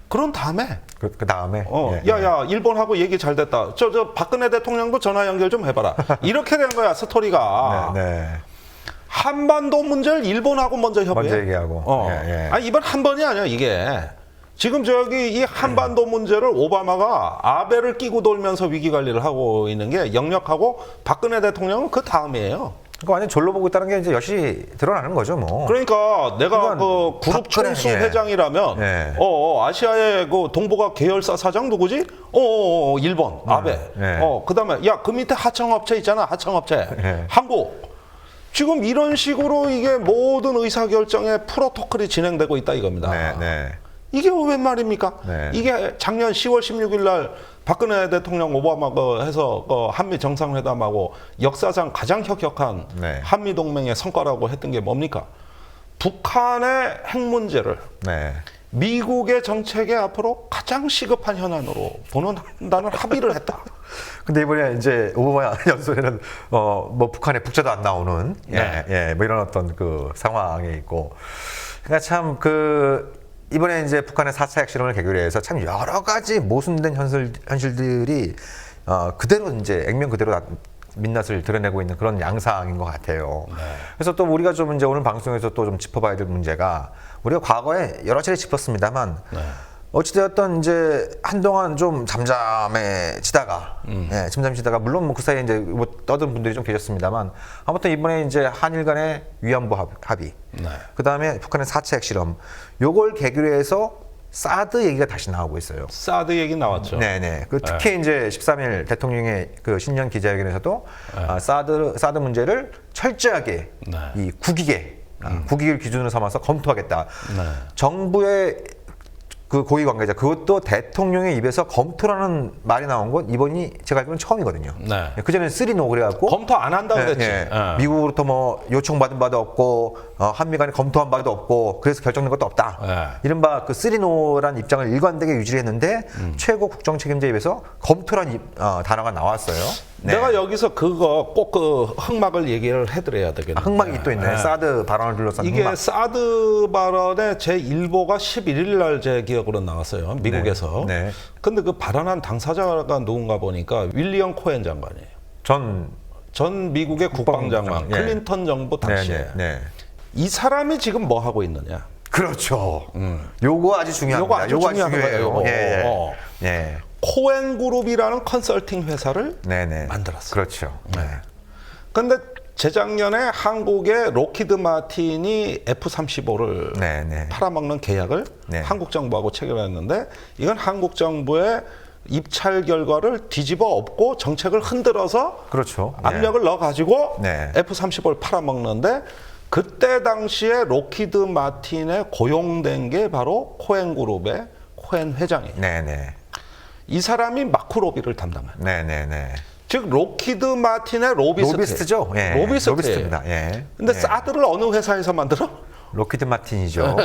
그런 다음에 그 다음에 야야 일본하고 얘기 잘 됐다. 저 박근혜 대통령도 전화 연결 좀 해봐라. 이렇게 된 거야 스토리가. 네. 한반도 문제를 일본하고 먼저 협의해. 먼저 얘기하고. 예. 아니 이번 한 번이 아니야 이게. 지금 저기 이 한반도 문제를 오바마가 아베를 끼고 돌면서 위기 관리를 하고 있는 게 영역하고 박근혜 대통령은 그 다음이에요. 그러니까 완전 졸로 보고 있다는 게 이제 여실히 드러나는 거죠, 뭐. 그러니까 내가 그건 그 그룹 박근혜, 총수 예. 회장이라면 예. 아시아의 그 동북아 계열사 사장 누구지? 일본 아베. 예. 그다음에 야 그 밑에 하청업체 있잖아 하청업체 예. 한국. 지금 이런 식으로 이게 모든 의사결정의 프로토콜이 진행되고 있다 이겁니다. 네. 이게 웬 말입니까? 네. 이게 작년 10월 16일 날 박근혜 대통령 오바마가 해서 한미 정상회담하고 역사상 가장 혁혁한 네. 한미 동맹의 성과라고 했던 게 뭡니까? 북한의 핵 문제를 네. 미국의 정책의 앞으로 가장 시급한 현안으로 보는다는 합의를 했다. 근데 이번에 이제 오바마 연설에는 뭐 북한의 북자도 안 나오는 네. 뭐 이런 어떤 그 상황에 있고 그러니까 참 그 이번에 이제 북한의 4차 핵실험을 계기로 해서 참 여러 가지 모순된 현실들이 그대로 이제 액면 그대로 민낯을 드러내고 있는 그런 양상인 것 같아요. 네. 그래서 또 우리가 좀 이제 오늘 방송에서 또 좀 짚어봐야 될 문제가 우리가 과거에 여러 차례 짚었습니다만 어찌되었던 이제 한동안 좀 잠잠해지다가 잠잠해지다가 물론 뭐 그 사이에 이제 뭐 떠든 분들이 좀 계셨습니다만 아무튼 이번에 이제 한일 간의 위안부 합의 그 다음에 북한의 4차 핵실험 요걸 계기로 해서 사드 얘기가 다시 나오고 있어요. 사드 얘기 나왔죠. 네네. 그 특히 이제 13일 대통령의 그 신년 기자회견에서도 사드 문제를 철저하게 이 국익을 기준으로 삼아서 검토하겠다. 정부의 그 고위 관계자 그것도 대통령의 입에서 검토라는 말이 나온 건 이번이 제가 알기로는 처음이거든요. 네. 그전에는 3-NO 그래갖고 검토 안 한다고 그랬지. 미국으로부터 뭐 요청받은 바도 없고 한미 간에 검토한 바도 없고 그래서 결정된 것도 없다. 이른바 그 3-NO라는 입장을 일관되게 유지를 했는데 최고 국정 책임자 입에서 검토라는 단어가 나왔어요. 네. 내가 여기서 그거 꼭 그 흑막을 얘기를 해드려야 되겠네. 흑막이 또 있네. 사드 발언을 둘러싼 이게 흑막. 사드 발언의 제1보가 11일 날 제 기억으로 나왔어요. 미국에서. 네. 근데 그 발언한 당사자가 누군가 보니까 윌리엄 코엔 장관이에요. 전 미국의 국방장관, 예. 클린턴 정부 당시에. 네. 이 사람이 지금 뭐 하고 있느냐? 그렇죠. 요거 아주 중요합니다. 요거 아주 중요한 거예요. 요거. 예. 예. 코엔 그룹이라는 컨설팅 회사를 네네. 만들었어요. 그렇죠. 네. 근데 재작년에 한국의 로키드 마틴이 F-35를 네네. 팔아먹는 계약을 네. 한국 정부하고 체결했는데 이건 한국 정부의 입찰 결과를 뒤집어 엎고 정책을 흔들어서 그렇죠. 압력을 넣어가지고 네. F-35를 팔아먹는데 그때 당시에 로키드 마틴에 고용된 게 바로 코엔 그룹의 코엔 회장이에요. 네네. 이 사람이 마크 로비를 담당해요. 네네네. 즉 로키드 마틴의 로비스트. 로비스트죠. 예. 로비스트입니다. 예. 근데 예. 사드를 어느 회사에서 만들어? 로키드 마틴이죠.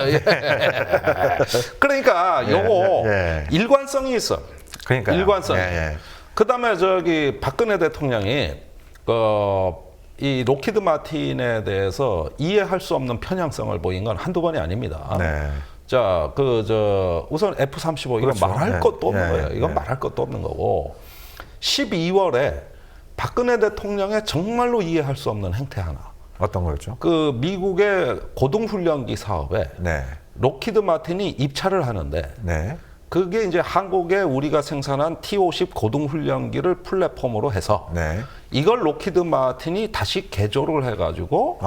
그러니까 요거 예. 일관성이 있어. 그러니까 일관성. 예. 그다음에 저기 박근혜 대통령이 이 로키드 마틴에 대해서 이해할 수 없는 편향성을 보인 건 한두 번이 아닙니다. 네. 자, 우선 F-35 그렇죠. 이건 말할 네. 것도 없는 네. 거예요. 이건 네. 말할 것도 없는 거고 12월에 박근혜 대통령의 정말로 이해할 수 없는 행태 하나. 어떤 거였죠? 그 미국의 고등훈련기 사업에 네. 로키드 마틴이 입찰을 하는데 네. 그게 이제 한국에 우리가 생산한 T-50 고등훈련기를 플랫폼으로 해서 네. 이걸 로키드 마틴이 다시 개조를 해가지고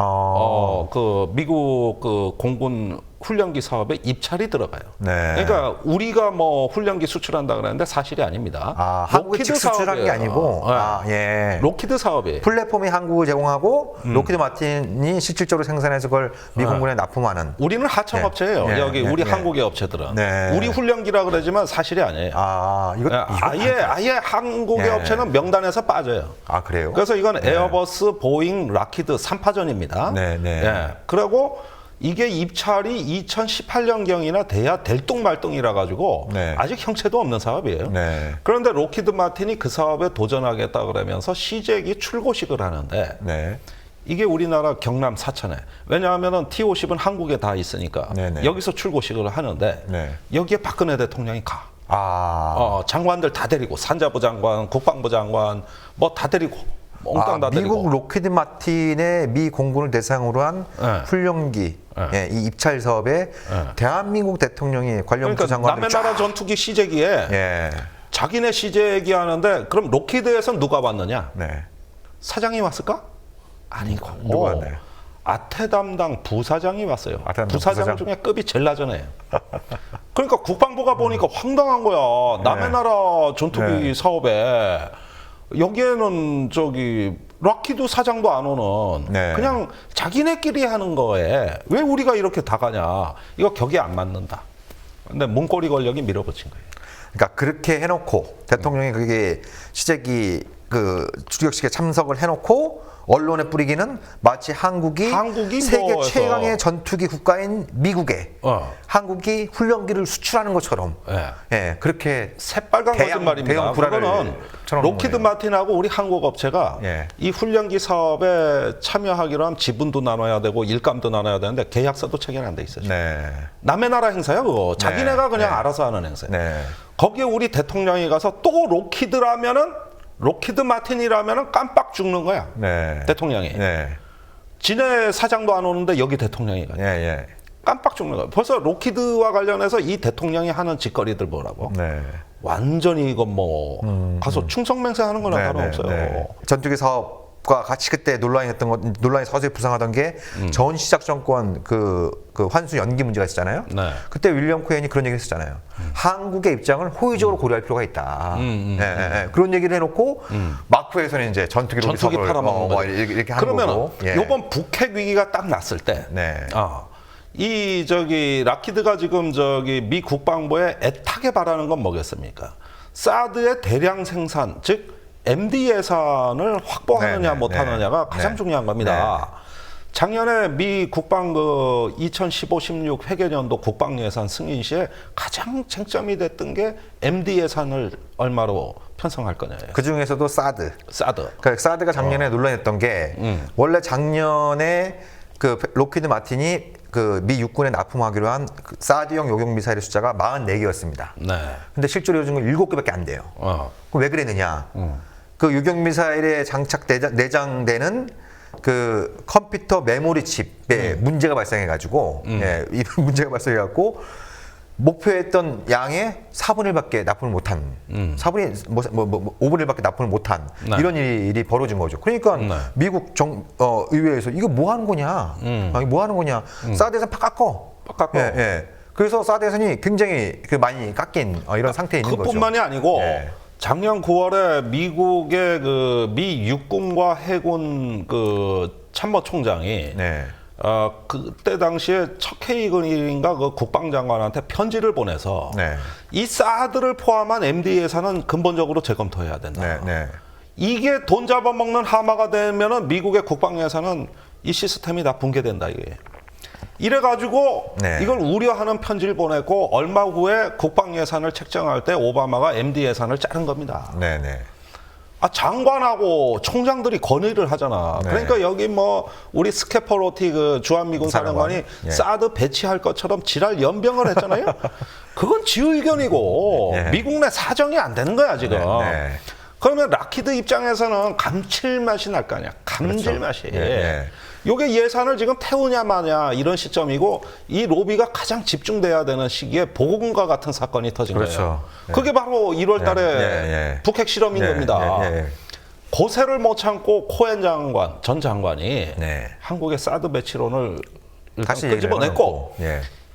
그 미국 그 공군 훈련기 사업에 입찰이 들어가요. 네. 그러니까 우리가 뭐 훈련기 수출한다 그랬는데 사실이 아닙니다. 한국에 직수출한 게 아니고 예. 로키드 사업이에요. 플랫폼이 한국을 제공하고 로키드 마틴이 실질적으로 생산해서 그걸 미 공군에 납품하는. 우리는 하청업체예요. 네. 여기 네. 우리 네. 한국의 업체들은 네. 우리 훈련기라 그러지만 사실이 아니에요. 이거 아예 한국의 네. 업체는 명단에서 빠져요. 그래요? 그래서 이건 에어버스, 보잉, 락히드 3파전입니다. 네, 네. 예. 그리고 이게 입찰이 2018년경이나 돼야 될뚱말뚱이라 가지고 네. 아직 형체도 없는 사업이에요. 네. 그런데 로키드 마틴이 그 사업에 도전하겠다 그러면서 시제기 출고식을 하는데 네. 이게 우리나라 경남 사천에 왜냐하면 T-50은 한국에 다 있으니까 네네. 여기서 출고식을 하는데 네. 여기에 박근혜 대통령이 가. 장관들 다 데리고 산자부 장관, 국방부 장관 뭐 다 데리고 몽땅 다 데리고. 미국 로키드 마틴의 미 공군을 대상으로 한 네. 훈련기 이 입찰 사업에 대한민국 대통령이 관련 그러니까 장관들 남의 나라 전투기 시제기에 자기네 시제기 하는데 그럼 로키드에선 누가 왔느냐? 네. 사장이 왔을까? 아니고 누가 왔나요? 아태 담당 부사장이 왔어요. 담당 부사장 중에 급이 제일 낮아요. 그러니까 국방부가 보니까 황당한 거야. 남의 나라 전투기 사업에 여기에는 락히드 사장도 안 오는 그냥 자기네끼리 하는 거에 왜 우리가 이렇게 다 가냐. 이거 격이 안 맞는다. 근데 문고리 권력이 밀어붙인 거예요. 그러니까 그렇게 해놓고 대통령이 그게 시제기 그 주력식에 참석을 해놓고 언론에 뿌리기는 마치 한국이 세계 최강의 전투기 국가인 미국에 한국이 훈련기를 수출하는 것처럼 그렇게 새빨간 거짓말입니다. 그거는 로키드 마틴하고 우리 한국 업체가 이 훈련기 사업에 참여하기로 하면 지분도 나눠야 되고 일감도 나눠야 되는데 계약서도 체결 안 돼 있어요. 남의 나라 행사야 그거. 자기네가 그냥 알아서 하는 행사예요. 거기에 우리 대통령이 가서 또 로키드 마틴이라면은 깜빡 죽는 거야. 대통령이. 지네 사장도 안 오는데 여기 대통령이 가요. 깜빡 죽는 거야. 벌써 로키드와 관련해서 이 대통령이 하는 짓거리들 뭐라고? 완전히 이거 가서 충성맹세하는 거나 다름없어요. 전투기 사업과 같이 그때 논란이 서서히 부상하던 게 전 시작 정권 그 환수 연기 문제가 있었잖아요. 그때 윌리엄 코엔이 그런 얘기를 했었잖아요. 한국의 입장을 호의적으로 고려할 필요가 있다. 그런 얘기를 해놓고 마크에서는 이제 전투기 팔아먹는 거 이렇게 하는 거고. 그러면 이번 북핵 위기가 딱 났을 때 락히드가 지금 미 국방부에 애타게 바라는 건 뭐겠습니까? 사드의 대량 생산, 즉 MD 예산을 확보하느냐 못하느냐가 가장 중요한 겁니다. 작년에 미 국방 2015-16 회계년도 국방 예산 승인 시에 가장 쟁점이 됐던 게 MD 예산을 얼마로 편성할 거냐예요. 그 중에서도 사드. 그러니까 사드가 작년에 논란했던 게 원래 작년에 그 록히드 마틴이 그 미 육군에 납품하기로 한 그 사드형 요격 미사일의 숫자가 44개였습니다. 네. 근데 실제로 요즘 7개밖에 안 돼요. 그럼 왜 그랬느냐? 그 요격 미사일에 내장되는 그 컴퓨터 메모리 칩에 문제가 발생해가지고 이 문제가 발생해갖고 목표했던 양의 4분의 1밖에 납품을 못한 4분의 5분의 1밖에 납품을 못한 네. 이런 일이 벌어진 거죠. 그러니까 네. 미국 의회에서 이거 뭐 하는 거냐? 이거 뭐 하는 거냐? 사드 예산 팍 깎어. 그래서 사드 예산이 굉장히 그 많이 깎인 이런 상태에 있는 거죠. 그뿐만이 아니고 작년 9월에 미국의 그 미 육군과 해군 그 참모총장이 그때 당시에 척헤이건인가 그 국방장관한테 편지를 보내서 이 사드를 포함한 MD 예산은 근본적으로 재검토해야 된다. 이게 돈 잡아먹는 하마가 되면은 미국의 국방 예산은 이 시스템이 다 붕괴된다 이게. 이래가지고 이걸 우려하는 편지를 보냈고 얼마 후에 국방 예산을 책정할 때 오바마가 MD 예산을 자른 겁니다. 장관하고 총장들이 건의를 하잖아. 그러니까 여기 뭐 우리 스캐퍼로티 그 주한미군 사령관이 사드 배치할 것처럼 지랄 연병을 했잖아요. 그건 지 의견이고 미국 내 사정이 안 되는 거야 지금. 그러면 락히드 입장에서는 감칠맛이 날 거 아니야. 감질맛이. 요게 예산을 지금 태우냐 마냐 이런 시점이고 이 로비가 가장 집중돼야 되는 시기에 보고금과 같은 사건이 터진 거예요. 그게 바로 1월 달에 북핵 실험인 겁니다. 고세를 못 참고 코엔 장관, 전 장관이 한국의 사드 배치론을 다시 끄집어냈고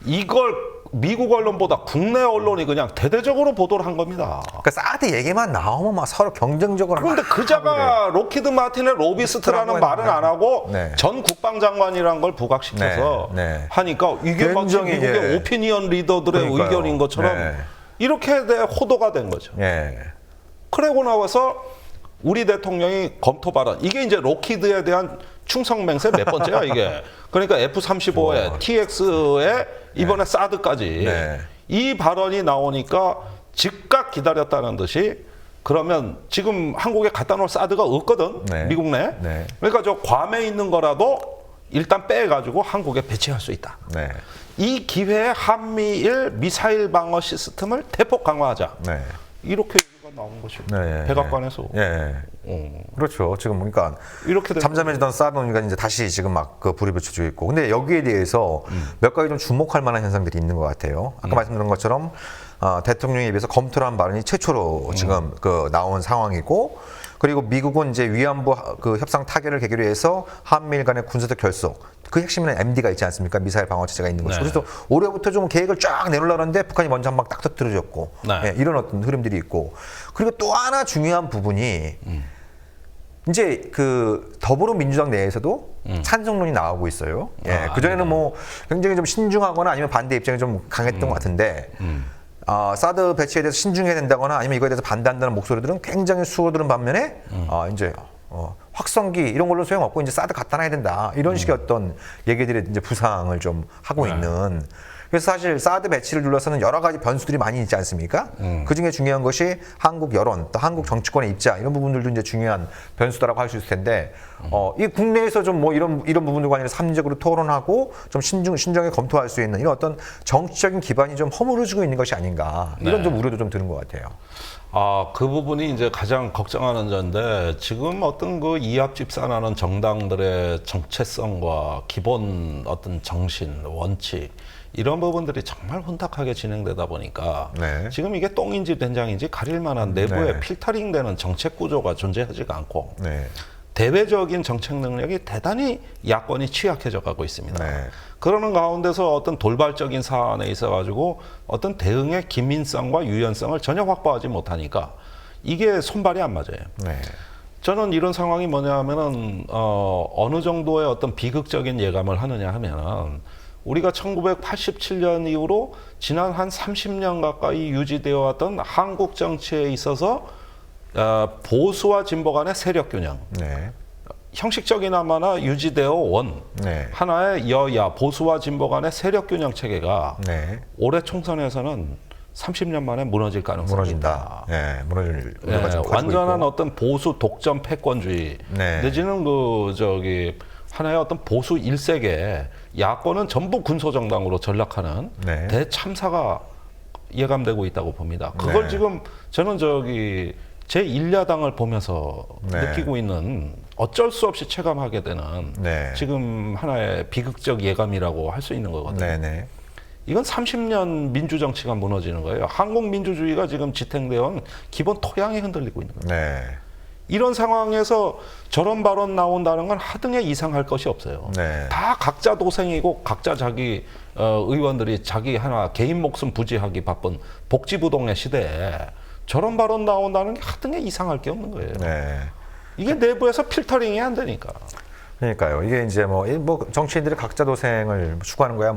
이걸 미국 언론보다 국내 언론이 그냥 대대적으로 보도를 한 겁니다. 그러니까 사드 얘기만 나오면 막 서로 경쟁적으로. 그런데 그자가 록히드 마틴의 로비스트라는 말은 안 하고 전 국방장관이라는 걸 부각시켜서 하니까 이게 마치 미국의 오피니언 리더들의 의견인 것처럼 이렇게 호도가 된 거죠. 그러고 나와서 우리 대통령이 검토 발언. 이게 이제 록히드에 대한 충성 맹세 몇 번째야 이게. 그러니까 F-35에 TX에 이번에 사드까지 이 발언이 나오니까 즉각 기다렸다는 듯이 그러면 지금 한국에 갖다 놓을 사드가 없거든 미국 내. 그러니까 저 괌에 있는 거라도 일단 빼가지고 한국에 배치할 수 있다. 이 기회에 한미일 미사일 방어 시스템을 대폭 강화하자. 이렇게 얘기가 나온 것이죠. 백악관에서. 그렇죠. 지금 보니까 이렇게 잠잠해지던 사드가 이제 다시 지금 막 그 불이 붙여지고 있고. 근데 여기에 대해서 몇 가지 좀 주목할 만한 현상들이 있는 것 같아요. 아까 말씀드린 것처럼 대통령에 비해서 검토를 한 발언이 최초로 지금 그 나온 상황이고. 그리고 미국은 이제 위안부 그 협상 타결을 계기로 해서 한미일 간의 군사적 결속, 그 핵심에는 MD가 있지 않습니까? 미사일 방어 체제가 있는 거죠. 그래서 올해부터 좀 계획을 쫙 내놓으려고 하는데 북한이 먼저 한 방 딱 터뜨려줬고 이런 어떤 흐름들이 있고. 그리고 또 하나 중요한 부분이 이제 그 더불어민주당 내에서도 찬성론이 나오고 있어요. 그전에는 뭐 굉장히 좀 신중하거나 아니면 반대 입장이 좀 강했던 것 같은데 사드 배치에 대해서 신중해야 된다거나 아니면 이거에 대해서 반대한다는 목소리들은 굉장히 수어들은 반면에 이제 확성기 이런 걸로 소용없고 이제 사드 갖다 놔야 된다 이런 식의 어떤 얘기들이 이제 부상을 좀 하고 있는. 그래서 사실 사드 배치를 둘러서는 여러 가지 변수들이 많이 있지 않습니까? 그 중에 중요한 것이 한국 여론, 또 한국 정치권의 입장 이런 부분들도 이제 중요한 변수다라고 할 수 있을 텐데, 이 국내에서 좀 뭐 이런 부분들 관련해서 합리적으로 토론하고 좀 신중하게 검토할 수 있는 이런 어떤 정치적인 기반이 좀 허물어지고 있는 것이 아닌가 이런 좀 우려도 좀 드는 것 같아요. 그 부분이 이제 가장 걱정하는 점인데 지금 어떤 그 이합집산하는 정당들의 정체성과 기본 어떤 정신, 원칙 이런 부분들이 정말 혼탁하게 진행되다 보니까 지금 이게 똥인지 된장인지 가릴 만한 내부에 필터링되는 정책 구조가 존재하지가 않고 대외적인 정책 능력이 대단히 야권이 취약해져 가고 있습니다. 그러는 가운데서 어떤 돌발적인 사안에 있어가지고 어떤 대응의 긴민성과 유연성을 전혀 확보하지 못하니까 이게 손발이 안 맞아요. 저는 이런 상황이 뭐냐 하면은 어느 정도의 어떤 비극적인 예감을 하느냐 하면은 우리가 1987년 이후로 지난 한 30년 가까이 유지되어 왔던 한국 정치에 있어서 보수와 진보 간의 세력 균형 형식적이나마나 유지되어 온 네. 하나의 여야 보수와 진보 간의 세력 균형 체계가 네. 올해 총선에서는 30년 만에 무너질 가능성이 무너진다. 있다. 예, 무너질 우려가 좀 커지고 완전한 있고. 어떤 보수 독점 패권주의 네. 내지는 하나의 어떤 보수 일색에 야권은 전부 군소정당으로 전락하는 네. 대참사가 예감되고 있다고 봅니다. 그걸 네. 지금 저는 제1야당을 보면서 네. 느끼고 있는 어쩔 수 없이 체감하게 되는 네. 지금 하나의 비극적 예감이라고 할 수 있는 거거든요. 네, 네. 이건 30년 민주정치가 무너지는 거예요. 한국 민주주의가 지금 지탱되어 온 기본 토양이 흔들리고 있는 거예요. 네. 이런 상황에서 저런 발언 나온다는 건 하등에 이상할 것이 없어요. 네. 다 각자 도생이고 각자 자기 의원들이 자기 하나 개인 목숨 부지하기 바쁜 복지부동의 시대에 저런 발언 나온다는 게 하등에 이상할 게 없는 거예요. 네. 이게 내부에서 필터링이 안 되니까. 그러니까요. 이게 이제 뭐 정치인들이 각자 도생을 추구하는 거야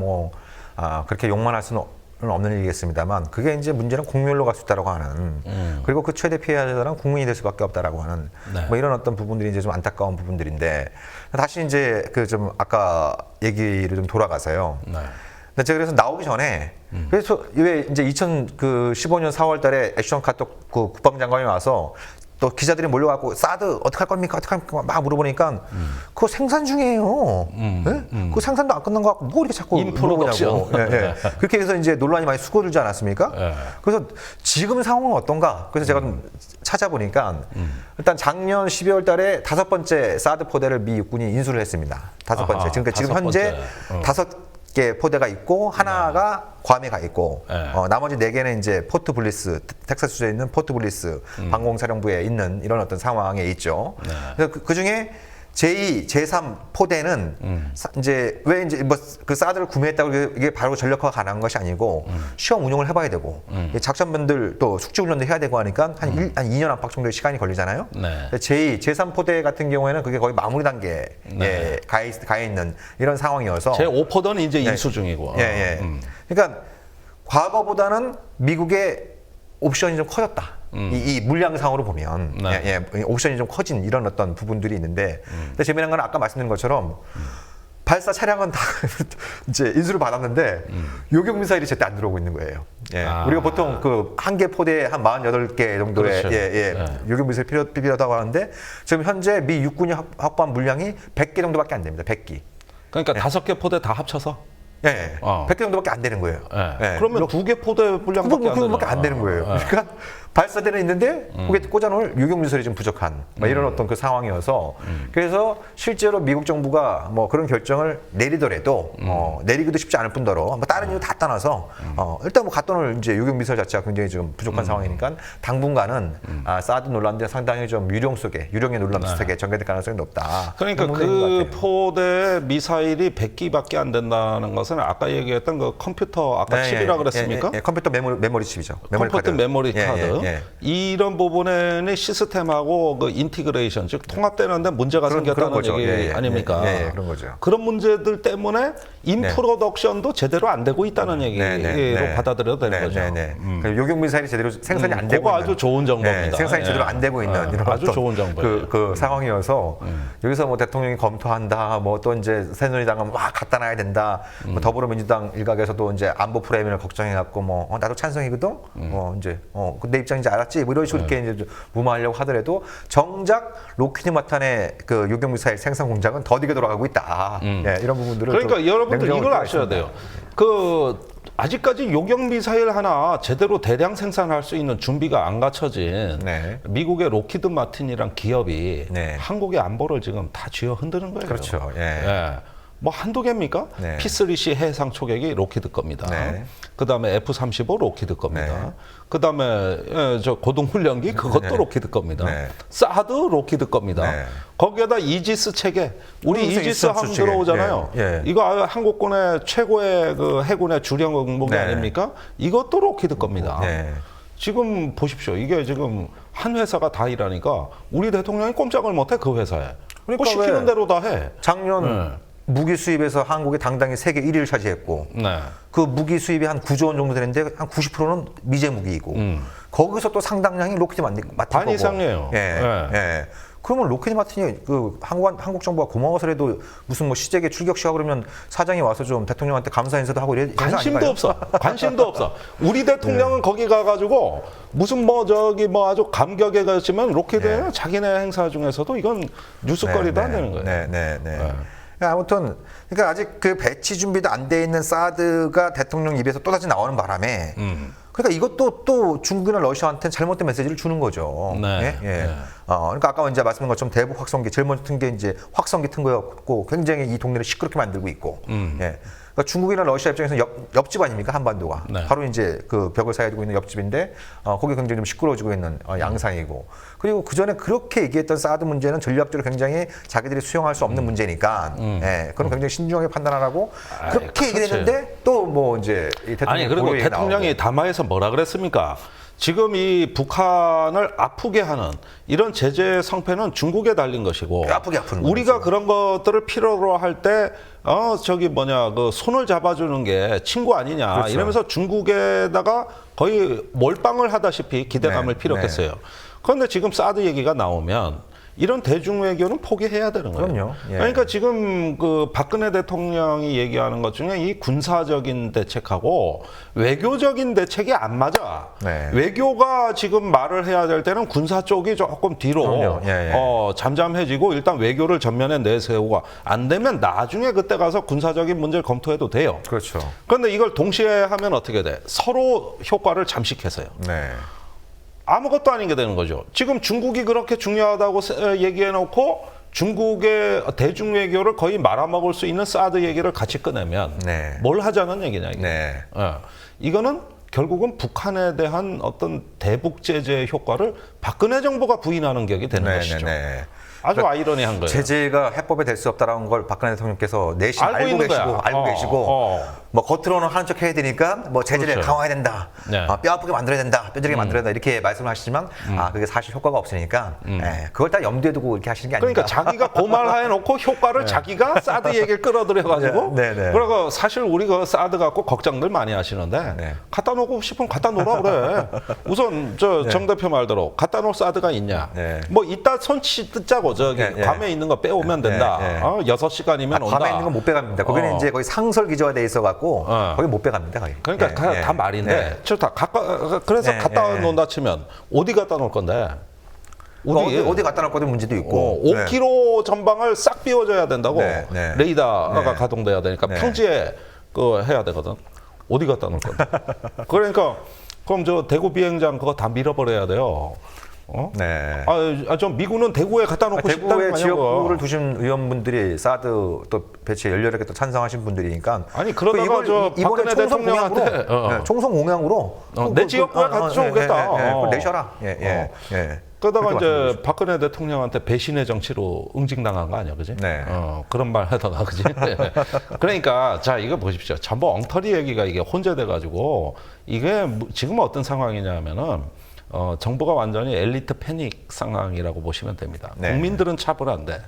그렇게 욕만 할 수는 없는 일이겠습니다만 그게 이제 문제는 공멸로 갈 수 있다라고 하는 그리고 그 최대 피해자들은 국민이 될 수밖에 없다라고 하는 네. 뭐 이런 어떤 부분들이 이제 좀 안타까운 부분들인데 다시 이제 좀 아까 얘기를 좀 돌아가서요. 네. 근데 제가 그래서 나오기 전에 그래서 왜 이제 2015년 4월달에 애슈턴 카터 그 국방장관이 와서 또 기자들이 몰려갖고 사드 어떻게 할 겁니까? 어떻게 할 겁니까? 막 물어보니까 그거 생산 중이에요. 네? 그거 생산도 안 끝난 거 같고 뭐 이렇게 자꾸 물어보냐고. 예, 예. 그렇게 해서 이제 논란이 많이 수고들지 않았습니까? 예. 그래서 지금 상황은 어떤가? 그래서 제가 좀 찾아보니까 일단 작년 12월 달에 5번째 사드 포대를 미 육군이 인수를 했습니다. 5번째. 아하, 그러니까 지금 5번째. 현재 5개 포대가 있고 하나가 괌에 가 있고 네. 나머지 4개는 이제 포트 블리스 텍사스주에 있는 포트 블리스 방공사령부에 있는 이런 어떤 상황에 있죠. 네. 그래서 그 중에 제2, 제3 포대는 이제 왜 이제 뭐 그 사드를 구매했다고 이게 바로 전력화가 가능한 것이 아니고 시험 운용을 해봐야 되고 작전분들 또 숙지훈련도 해야 되고 하니까 한 2년 안팎 정도의 시간이 걸리잖아요. 네. 제2, 제3 포대 같은 경우에는 그게 거의 마무리 단계에 네. 가 있는 이런 상황이어서 제5포대는 이제 네. 인수 중이고. 예, 예. 그러니까 과거보다는 미국의 옵션이 좀 커졌다. 이 물량상으로 보면 네. 예, 예, 옵션이 좀 커진 이런 어떤 부분들이 있는데 근데 재미난 건 아까 말씀드린 것처럼 발사 차량은 다 이제 인수를 받았는데 요격 미사일이 제때 안 들어오고 있는 거예요. 예. 우리가 보통 그 한 개 포대에 한 48개 정도의 그렇죠. 예. 요격 미사일 필요하다고 하는데 지금 현재 미 육군이 확보한 물량이 100개 정도밖에 안 됩니다. 100기. 그러니까 5개 포대 다 합쳐서. 예. 100개 정도밖에 안 되는 거예요. 예. 그러면 2개 포대 분량밖에 그거밖에 안 되는 거예요. 그러니까 발사대는 있는데 거기에 꽂아놓을 유격미사일이 좀 부족한 이런 어떤 그 상황이어서 그래서 실제로 미국 정부가 뭐 그런 결정을 내리더라도 내리기도 쉽지 않을 뿐더러 뭐 다른 이유 다 떠나서 일단 뭐 갖다 놓을 이제 유격미사일 자체가 굉장히 좀 부족한 상황이니까 당분간은 사드 논란들 상당히 좀 유령의 논란 비슷하게 전개될 가능성이 높다. 그러니까 그 포대 미사일이 100기밖에 안 된다는 것은 아까 얘기했던 그 컴퓨터 아까 칩이라 그랬습니까? 예, 컴퓨터 메모리 칩이죠. 컴퓨터 메모리 카드. 예. 이런 부분에는 시스템하고 그 인티그레이션 즉 통합되는데 문제가 생겼다는 거죠. 얘기 아닙니까? 그런 거죠. 그런 문제들 때문에 인프로덕션도 제대로 안 되고 있다는 얘기로 받아들여도 되는 거죠. 그러니까 요격 미사일이 제대로 생산이 안 되고 그거 있는, 아주 좋은 정보입니다. 생산이 제대로 안 되고 있는 이런 아주 어떤 좋은 정보예요. 그 상황이어서 여기서 뭐 대통령이 검토한다, 뭐 또 이제 새누리당은 막 갖다 놔야 된다, 뭐 더불어민주당 일각에서도 이제 안보 프레임을 걱정해갖고 뭐 나도 찬성이거든, 뭐 이제 내 입장 이제 알았지, 뭐 이런 식으로 이렇게 이제 무마하려고 하더라도 정작 로키드 마탄의 그 요격 미사일 생산 공장은 더디게 돌아가고 있다. 예, 이런 부분들을 그러니까 여러분들 이걸 아셔야 돼요. 그 아직까지 요격 미사일 하나 제대로 대량 생산할 수 있는 준비가 안 갖춰진 미국의 로키드 마틴이란 기업이 한국의 안보를 지금 다 쥐어 흔드는 거예요. 그렇죠. 뭐 한두 개입니까? P3C 해상 초계기 로키드 겁니다. 그다음에 F-35 로키드 겁니다. 그다음에 저 고등훈련기 그것도 로키드 겁니다. 사드 로키드 겁니다. 거기에다 이지스 체계, 우리 이지스 함 들어오잖아요. 이거 한국군의 최고의 그 해군의 주력 무기 아닙니까? 이것도 로키드 겁니다. 지금 보십시오. 이게 지금 한 회사가 다 일하니까 우리 대통령이 꼼짝을 못해 그 회사에. 그러니까 뭐 시키는 대로 다 해. 작년 무기 수입에서 한국이 당당히 세계 1위를 차지했고 그 무기 수입이 한 9조 원 정도 되는데 한 90%는 미제 무기이고 거기서 또 상당량이 로키드 마틴 반 이상이에요. 그러면 로켓 마틴이 그 한국 정부가 고마워서라도 무슨 뭐 시댁에 출격시하고 그러면 사장이 와서 좀 대통령한테 감사 인사도 하고 이래 관심도 없어. 관심도 없어. 우리 대통령은 거기 가가지고 무슨 뭐 저기 뭐 아주 감격에 갔지만 로켓에 자기네 행사 중에서도 이건 뉴스거리도 안 되는 거예요. 네. 아무튼 그러니까 아직 그 배치 준비도 안 돼 있는 사드가 대통령 입에서 또다시 나오는 바람에 그러니까 이것도 또 중국이나 러시아한테는 잘못된 메시지를 주는 거죠. 그러니까 아까 이제 말씀한 것처럼 대북 확성기 제일 먼저 튼 게 이제 확성기 튼 거였고 굉장히 이 동네를 시끄럽게 만들고 있고. 그러니까 중국이나 러시아 입장에서 옆집 아닙니까 한반도가 바로 이제 그 벽을 사이에 두고 있는 옆집인데 거기 굉장히 좀 시끄러워지고 있는 양상이고 그리고 그 전에 그렇게 얘기했던 사드 문제는 전략적으로 굉장히 자기들이 수용할 수 없는 문제니까 그건 굉장히 신중하게 판단하라고 그렇게 얘기를 했는데 또 뭐 이제 이 대통령이 아니 그리고 대통령이 담화에서 뭐라 그랬습니까? 지금 이 북한을 아프게 하는 이런 제재 성패는 중국에 달린 것이고 아프게 아픈 우리가 거죠. 그런 것들을 필요로 할 때 저기 뭐냐 그 손을 잡아주는 게 친구 아니냐 그렇죠. 이러면서 중국에다가 거의 몰빵을 하다시피 기대감을 피력했어요. 그런데 지금 사드 얘기가 나오면 이런 대중 외교는 포기해야 되는 거예요. 그럼요. 그러니까 지금 그 박근혜 대통령이 얘기하는 것 중에 이 군사적인 대책하고 외교적인 대책이 안 맞아. 외교가 지금 말을 해야 될 때는 군사 쪽이 조금 뒤로 잠잠해지고 일단 외교를 전면에 내세우고 안 되면 나중에 그때 가서 군사적인 문제를 검토해도 돼요. 그렇죠. 그런데 이걸 동시에 하면 어떻게 돼? 서로 효과를 잠식해서요. 아무것도 아닌 게 되는 거죠. 지금 중국이 그렇게 중요하다고 얘기해놓고 중국의 대중 외교를 거의 말아먹을 수 있는 사드 얘기를 같이 꺼내면 뭘 하자는 얘기냐 이게. 이거는 결국은 북한에 대한 어떤 대북 제재의 효과를 박근혜 정부가 부인하는 격이 되는 것이죠. 아주 아이러니한 거예요. 제재가 해법이 될 수 없다라는 걸 박근혜 대통령께서 내심 알고 계시고 뭐 겉으로는 하는 척 해야 되니까 뭐 제재를 강화해야 된다, 뼈 아프게 만들어야 된다, 뼈저리게 만들어야 된다 이렇게 말씀을 하시지만 그게 사실 효과가 없으니까 그걸 다 염두에 두고 이렇게 하시는 게 아닙니까? 그러니까 자기가 고말해 놓고 효과를 자기가 사드 얘기를 끌어들여 가지고 그리고 사실 우리 그 사드 갖고 걱정들 많이 하시는데 갖다 놓고 싶으면 갖다 놓으라 그래. 우선 정 대표 말대로 갖다 놓을 사드가 있냐? 뭐 이따 손 씻자고 저기 괌에 있는 거 빼오면 된다. 6시간이면 온다. 괌에 있는 건 못 빼갑니다. 거기는 이제 거의 상설 기조화 돼 있어 갖고 거기 못 빼갑니다. 거기. 그러니까 다 말인데 그래서 갖다 놓는다 치면 어디 갖다 놓을 건데? 어디 갖다 놓을 거든 문제도 있고 5km 전방을 싹 비워줘야 된다고 레이더가 가동돼야 되니까 평지에 그 해야 되거든. 어디 갖다 놓을 건데? 그러니까 그럼 저 대구 비행장 그거 다 밀어버려야 돼요. 좀 미군은 대구에 갖다 놓고 대구에 지역구를 두신 의원분들이 사드 또 배치에 열렬하게 또 찬성하신 분들이니까 아니 그러다가 저 박근혜 대통령한테 총선 공약으로 내 지역구에 갖다 오겠다. 내셔라. 그러다가 이제 박근혜 대통령한테 배신의 정치로 응징당한 거 아니야, 그지? 그런 말 하다가, 그지? 그러니까 자 이거 보십시오. 전부 엉터리 얘기가 이게 혼재돼 가지고 이게 지금 어떤 상황이냐면은. 정부가 완전히 엘리트 패닉 상황이라고 보시면 됩니다. 국민들은 차분한데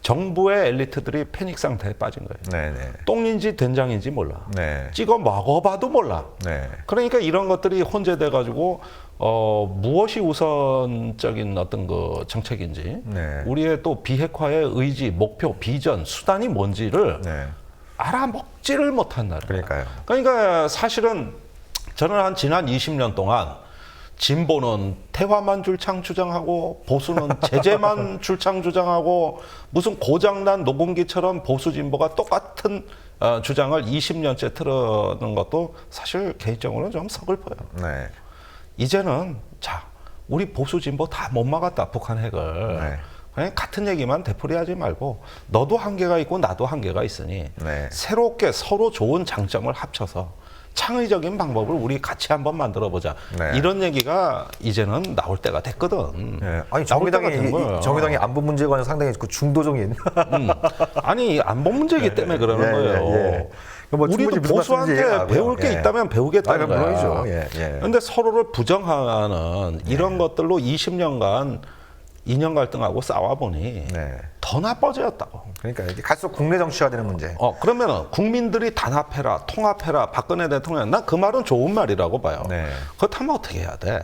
정부의 엘리트들이 패닉 상태에 빠진 거예요. 똥인지 된장인지 몰라. 찍어 먹어봐도 몰라. 그러니까 이런 것들이 혼재돼 가지고 무엇이 우선적인 어떤 그 정책인지 우리의 또 비핵화의 의지, 목표, 비전, 수단이 뭔지를 알아먹지를 못한다는 거예요. 그러니까 사실은 저는 한 지난 20년 동안 진보는 태화만 줄창 주장하고 보수는 제재만 줄창 주장하고 무슨 고장난 녹음기처럼 보수 진보가 똑같은 주장을 20년째 틀어놓은 것도 사실 개인적으로는 좀 서글퍼요. 이제는 자 우리 보수 진보 다 못 막았다 북한 핵을. 그냥 같은 얘기만 되풀이하지 말고 너도 한계가 있고 나도 한계가 있으니 새롭게 서로 좋은 장점을 합쳐서 창의적인 방법을 우리 같이 한번 만들어보자. 이런 얘기가 이제는 나올 때가 됐거든. 아니 정의당이 안보 문제에 관해서 상당히 그 중도적인. 아니 안보 문제이기 때문에 그러는 거예요. 뭐 우리도 보수한테 배울 게 있다면 배우겠다는 거야. 그런데 서로를 부정하는 이런 것들로 20년간 이념 갈등하고 싸워보니 더 나빠졌다고. 그러니까 이게 갈수록 국내 정치화 되는 문제. 그러면은 국민들이 단합해라, 통합해라, 박근혜 대통령, 난 그 말은 좋은 말이라고 봐요. 그렇다면 어떻게 해야 돼?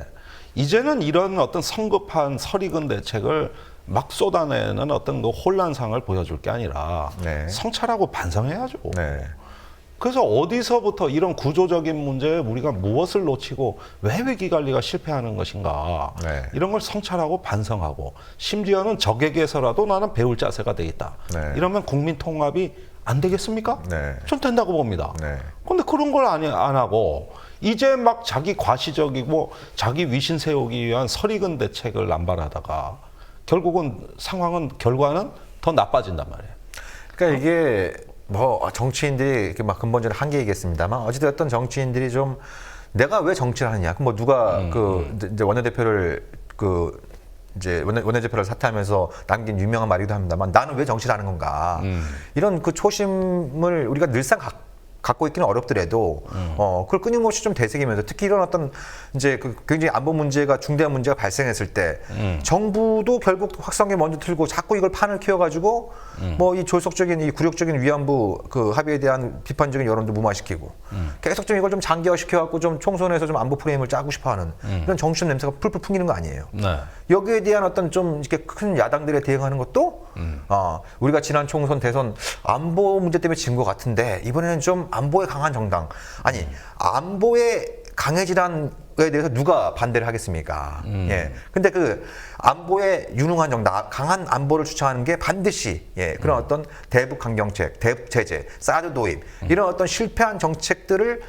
이제는 이런 어떤 성급한 설익은 대책을 막 쏟아내는 어떤 그 혼란상을 보여줄 게 아니라 네. 성찰하고 반성해야죠. 네. 그래서 어디서부터 이런 구조적인 문제에 우리가 무엇을 놓치고 왜 위기관리가 실패하는 것인가 네. 이런 걸 성찰하고 반성하고 심지어는 적에게서라도 나는 배울 자세가 돼 있다. 네. 이러면 국민 통합이 안 되겠습니까? 네. 전 된다고 봅니다. 네. 근데 그런 걸 안 하고 이제 막 자기 과시적이고 자기 위신 세우기 위한 설익은 대책을 남발하다가 결국은 결과는 더 나빠진단 말이에요. 그러니까 이게 뭐 정치인들이 이렇게 막 근본적인 한계이겠습니다만 어찌되었던 정치인들이 좀 내가 왜 정치를 하느냐. 그럼 뭐 누가 이제 원내대표를 이제 원내대표를 사퇴하면서 남긴 유명한 말이기도 합니다만 나는 왜 정치를 하는 건가. 이런 그 초심을 우리가 늘상 갖고 있기는 어렵더라도 그걸 끊임없이 좀 되새기면서 특히 이런 어떤 이제 그 굉장히 안보 문제가 중대한 문제가 발생했을 때 정부도 결국 확성기 먼저 틀고 자꾸 이걸 판을 키워가지고 뭐 이 졸속적인 이 굴욕적인 위안부 그 합의에 대한 비판적인 여론도 무마시키고 계속 좀 이걸 좀 장기화시켜갖고 좀 총선에서 좀 안보 프레임을 짜고 싶어하는 이런 정치적 냄새가 풀풀 풍기는 거 아니에요. 네. 여기에 대한 어떤 좀 이렇게 큰 야당들에 대응하는 것도 우리가 지난 총선 대선 안보 문제 때문에 진 것 같은데 이번에는 좀 안보에 강한 정당 아니 안보에 강해지란 에 대해서 누가 반대를 하겠습니까? 예. 근데 그 안보에 유능한 정당, 강한 안보를 주창하는 게 반드시 그런 어떤 대북 강경책, 대북 제재, 사드 도입 이런 어떤 실패한 정책들을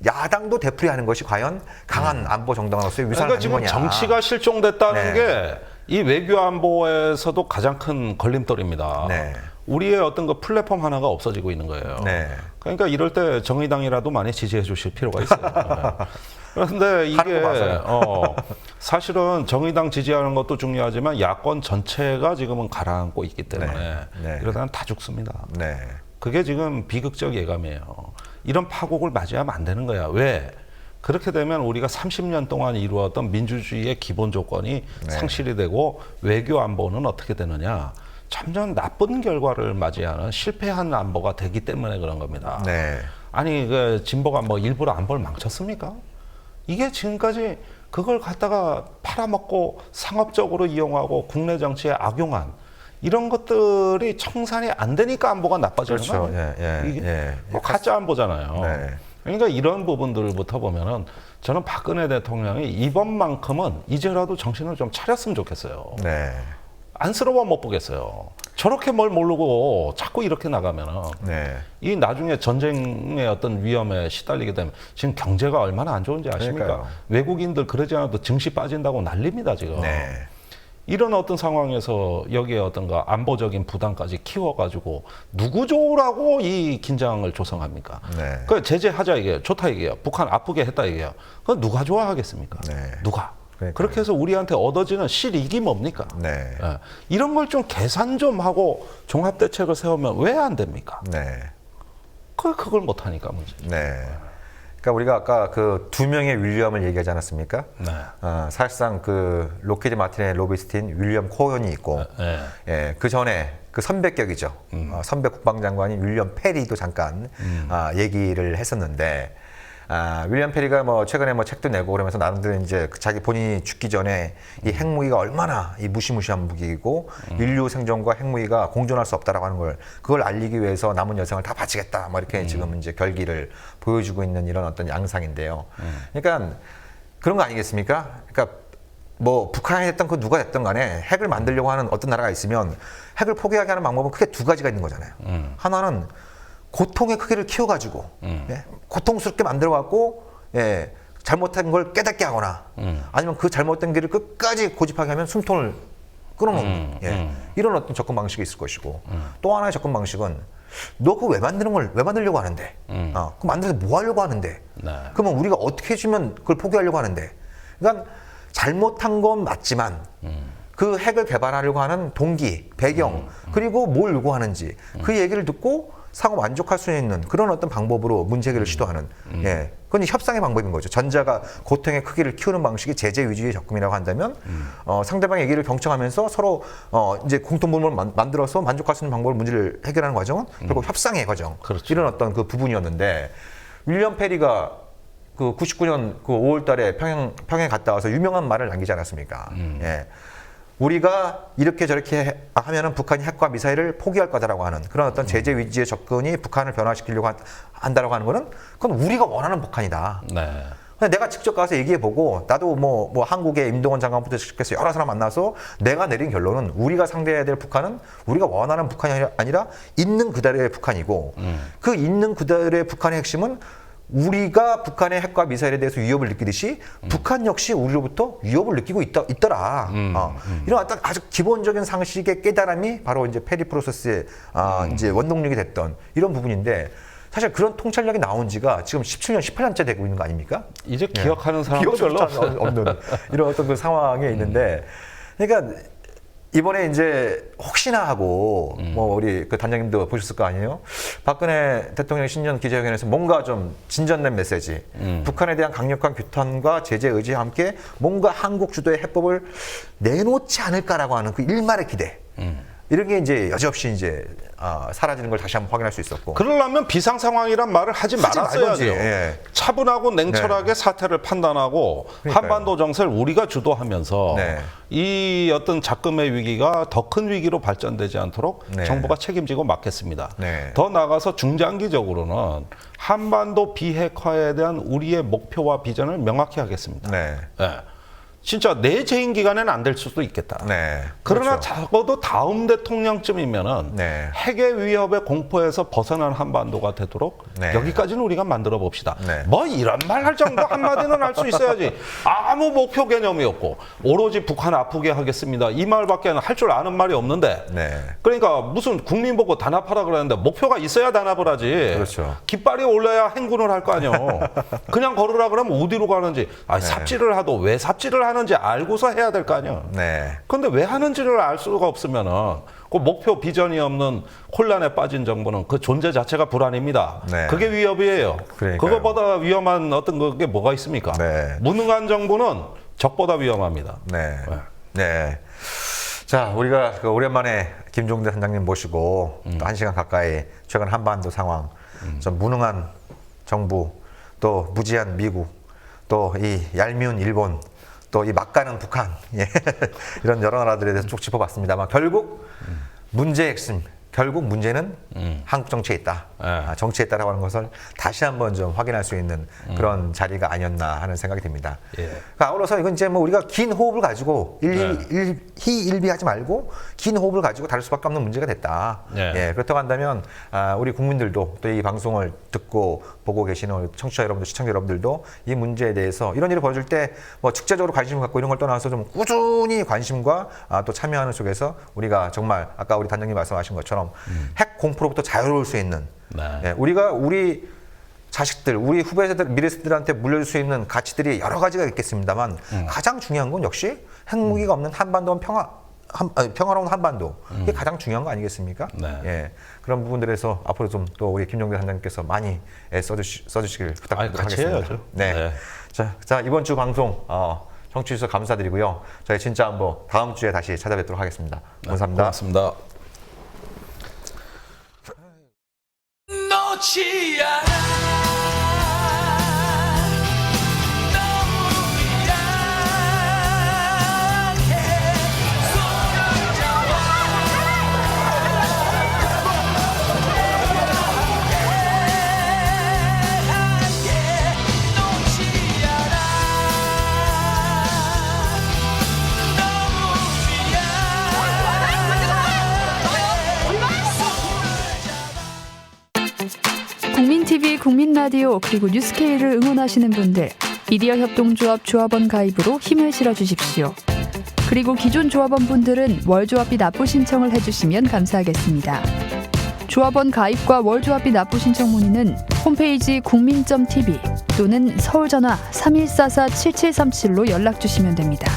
야당도 되풀이하는 것이 과연 강한 안보 정당으로서의 위상을 그러니까 지금 거냐. 정치가 실종됐다는 네. 게 이 외교 안보에서도 가장 큰 걸림돌입니다. 네. 우리의 어떤 그 플랫폼 하나가 없어지고 있는 거예요. 네. 그러니까 이럴 때 정의당이라도 많이 지지해 주실 필요가 있어요. 네. 그런데 이게 사실은 정의당 지지하는 것도 중요하지만 야권 전체가 지금은 가라앉고 있기 때문에 네. 이러다는 다 죽습니다. 네. 그게 지금 비극적 예감이에요. 이런 파국을 맞이하면 안 되는 거야. 왜? 그렇게 되면 우리가 30년 동안 이루었던 민주주의의 기본 조건이 상실이 되고 외교 안보는 어떻게 되느냐. 점점 나쁜 결과를 맞이하는 실패한 안보가 되기 때문에 그런 겁니다. 네. 아니 그 진보가 뭐 일부러 안보를 망쳤습니까? 이게 지금까지 그걸 갖다가 팔아먹고 상업적으로 이용하고 국내 정치에 악용한 이런 것들이 청산이 안 되니까 안보가 나빠지는 그렇죠. 거예요. 이게 뭐 가짜 안보잖아요. 네. 그러니까 이런 부분들부터 보면은 저는 박근혜 대통령이 이번만큼은 이제라도 정신을 좀 차렸으면 좋겠어요. 네. 안쓰러워 못 보겠어요. 저렇게 뭘 모르고 자꾸 이렇게 나가면은 네. 이 나중에 전쟁의 어떤 위험에 시달리게 되면 지금 경제가 얼마나 안 좋은지 아십니까? 그러니까요. 외국인들 그러지 않아도 증시 빠진다고 난립니다 지금. 네. 이런 어떤 상황에서 여기에 어떤 거 안보적인 부담까지 키워가지고 누구 좋으라고 이 긴장을 조성합니까? 네. 그 제재하자 이게 좋다 이게요. 북한 아프게 했다 이게요. 그건 누가 좋아하겠습니까? 네. 누가? 그러니까요. 그렇게 해서 우리한테 얻어지는 실익이 뭡니까? 네. 예. 이런 걸 좀 계산 좀 하고 종합 대책을 세우면 왜 안 됩니까? 네. 그걸 못 하니까 문제. 네. 그러니까 우리가 아까 그 두 명의 윌리엄을 얘기하지 않았습니까? 네. 사실상 그 로키드 마틴의 로비스틴 윌리엄 코현이 있고, 네. 예, 그 전에 그 선배격이죠. 선배 국방장관인 윌리엄 페리도 잠깐 얘기를 했었는데, 윌리엄 페리가 뭐 최근에 뭐 책도 내고 그러면서 나름대로 이제 자기 본인이 죽기 전에 이 핵무기가 얼마나 이 무시무시한 무기이고 인류 생존과 핵무기가 공존할 수 없다라고 하는 걸 그걸 알리기 위해서 남은 여생을 다 바치겠다. 뭐 이렇게 지금 이제 결기를 보여주고 있는 이런 어떤 양상인데요. 그러니까 그런 거 아니겠습니까? 그러니까 뭐 북한이 됐든 그 누가 됐든 간에 핵을 만들려고 하는 어떤 나라가 있으면 핵을 포기하게 하는 방법은 크게 두 가지가 있는 거잖아요. 하나는 고통의 크기를 키워가지고 예, 고통스럽게 만들어갖고 예, 잘못한 걸 깨닫게 하거나 아니면 그 잘못된 길을 끝까지 고집하게 하면 숨통을 끊어놓는 예, 이런 어떤 접근 방식이 있을 것이고 또 하나의 접근 방식은 너 그거 왜 만들려고 하는데 그 만들어서 뭐 하려고 하는데 그러면 우리가 어떻게 해주면 그걸 포기하려고 하는데 그러니까 잘못한 건 맞지만 그 핵을 개발하려고 하는 동기, 배경 그리고 뭘 요구하는지 그 얘기를 듣고 상호 만족할 수 있는 그런 어떤 방법으로 문제 해결을 시도하는 예, 그건 협상의 방법인 거죠. 전자가 고통의 크기를 키우는 방식이 제재 위주의 접근이라고 한다면 상대방의 얘기를 경청하면서 서로 이제 공통분모를 만들어서 만족할 수 있는 방법으로 문제를 해결하는 과정은 결국 협상의 과정. 그렇죠. 이런 어떤 그 부분이었는데 윌리엄 페리가 그 99년 그 5월달에 평양에 갔다 와서 유명한 말을 남기지 않았습니까? 예. 우리가 이렇게 저렇게 하면은 북한이 핵과 미사일을 포기할 거다라고 하는 그런 어떤 제재 위주의 접근이 북한을 변화시키려고 한다라고 하는 거는 그건 우리가 원하는 북한이다. 네. 내가 직접 가서 얘기해보고 나도 뭐 한국의 임동원 장관부터 시작해서 여러 사람 만나서 내가 내린 결론은 우리가 상대해야 될 북한은 우리가 원하는 북한이 아니라 있는 그대로의 북한이고 그 있는 그대로의 북한의 핵심은 우리가 북한의 핵과 미사일에 대해서 위협을 느끼듯이 북한 역시 우리로부터 위협을 느끼고 있더라. 이런 어떤 아주 기본적인 상식의 깨달음이 바로 이제 페리 프로세스의 이제 원동력이 됐던 이런 부분인데 사실 그런 통찰력이 나온 지가 지금 17년, 18년째 되고 있는 거 아닙니까? 이제 기억하는 사람도 별로 없는 이런 어떤 그 상황에 있는데 그러니까 이번에 이제 혹시나 하고 뭐 우리 그 단장님도 보셨을 거 아니에요? 박근혜 대통령 신년 기자회견에서 뭔가 좀 진전된 메시지, 북한에 대한 강력한 규탄과 제재 의지와 함께 뭔가 한국 주도의 해법을 내놓지 않을까라고 하는 그 일말의 기대. 이런 게 이제 여지없이 이제 사라지는 걸 다시 한번 확인할 수 있었고. 그러려면 비상 상황이란 말을 하지 말았어야죠. 예. 차분하고 냉철하게 사태를 판단하고 그러니까요. 한반도 정세를 우리가 주도하면서 네. 이 어떤 작금의 위기가 더 큰 위기로 발전되지 않도록 네. 정부가 책임지고 맡겠습니다. 네. 더 나아가서 중장기적으로는 한반도 비핵화에 대한 우리의 목표와 비전을 명확히 하겠습니다. 네. 예. 진짜 내 재임 기간에는 안 될 수도 있겠다. 네. 그러나 그렇죠. 적어도 다음 대통령쯤이면은 네. 핵의 위협의 공포에서 벗어난 한반도가 되도록 네. 여기까지는 우리가 만들어 봅시다. 네. 뭐 이런 말 할 정도 한마디는 할 수 있어야지. 아무 목표 개념이 없고 오로지 북한 아프게 하겠습니다. 이 말밖에 할 줄 아는 말이 없는데. 네. 그러니까 무슨 국민 보고 단합하라 그러는데 목표가 있어야 단합을 하지. 그렇죠. 깃발이 올라야 행군을 할 거 아니에요. 그냥 걸으라 그러면 어디로 가는지, 삽질을 하도 왜 삽질을 하는지 알고서 해야 될 거 아니에요. 네. 근데 왜 하는지를 알 수가 없으면은 그 목표 비전이 없는 혼란에 빠진 정부는 그 존재 자체가 불안입니다. 네. 그게 위협이에요. 그러니까요. 그거보다 위험한 어떤 그게 뭐가 있습니까? 네. 무능한 정부는 적보다 위험합니다. 네. 네. 자, 우리가 그 오랜만에 김종대 단장님 모시고 또 1시간 가까이 최근 한반도 상황, 좀 무능한 정부, 또 무지한 미국, 또 이 얄미운 일본, 또 이 막가는 북한, 예. 이런 여러 나라들에 대해서 쭉 짚어봤습니다만 결국 문제의 핵심, 결국 문제는 한국 정치에 있다. 정치에 있다라고 하는 것을 다시 한번 좀 확인할 수 있는 그런 자리가 아니었나 하는 생각이 듭니다. 예. 그러니까 아울러서 이건 이제 뭐 우리가 긴 호흡을 가지고 희일비하지 말고 긴 호흡을 가지고 다룰 수밖에 없는 문제가 됐다. 예. 예, 그렇다고 한다면 우리 국민들도 또 이 방송을 듣고 보고 계시는 우리 청취자 여러분들, 시청자 여러분들도 이 문제에 대해서 이런 일이 벌어질 때 뭐 직접적으로 관심을 갖고 이런 걸 떠나서 좀 꾸준히 관심과 또 참여하는 속에서 우리가 정말 아까 우리 단장님 말씀하신 것처럼 핵 공포로부터 자유로울 수 있는 네. 예, 우리 자식들, 우리 후배 세대, 미래 세대들한테 물려줄 수 있는 가치들이 여러 가지가 있겠습니다만 가장 중요한 건 역시 핵무기가 없는 한반도는 평화로운 한반도 이게 가장 중요한 거 아니겠습니까? 네. 예, 그런 부분들에서 앞으로 좀 또 우리 김종대 단장님께서 많이 써주시길 부탁드리도록 같이 하겠습니다. 해야죠. 네. 네. 자 이번 주 방송 청취해 주셔서 감사드리고요. 저희 진짜 한번 다음 주에 다시 찾아뵙도록 하겠습니다. 감사합니다. 고맙습니다. 놓지 않아 국민TV, 국민라디오 그리고 뉴스케이를 응원하시는 분들 미디어 협동조합 조합원 가입으로 힘을 실어주십시오. 그리고 기존 조합원분들은 월조합비 납부 신청을 해주시면 감사하겠습니다. 조합원 가입과 월조합비 납부 신청 문의는 홈페이지 국민.tv 또는 서울전화 3144-7737로 연락주시면 됩니다.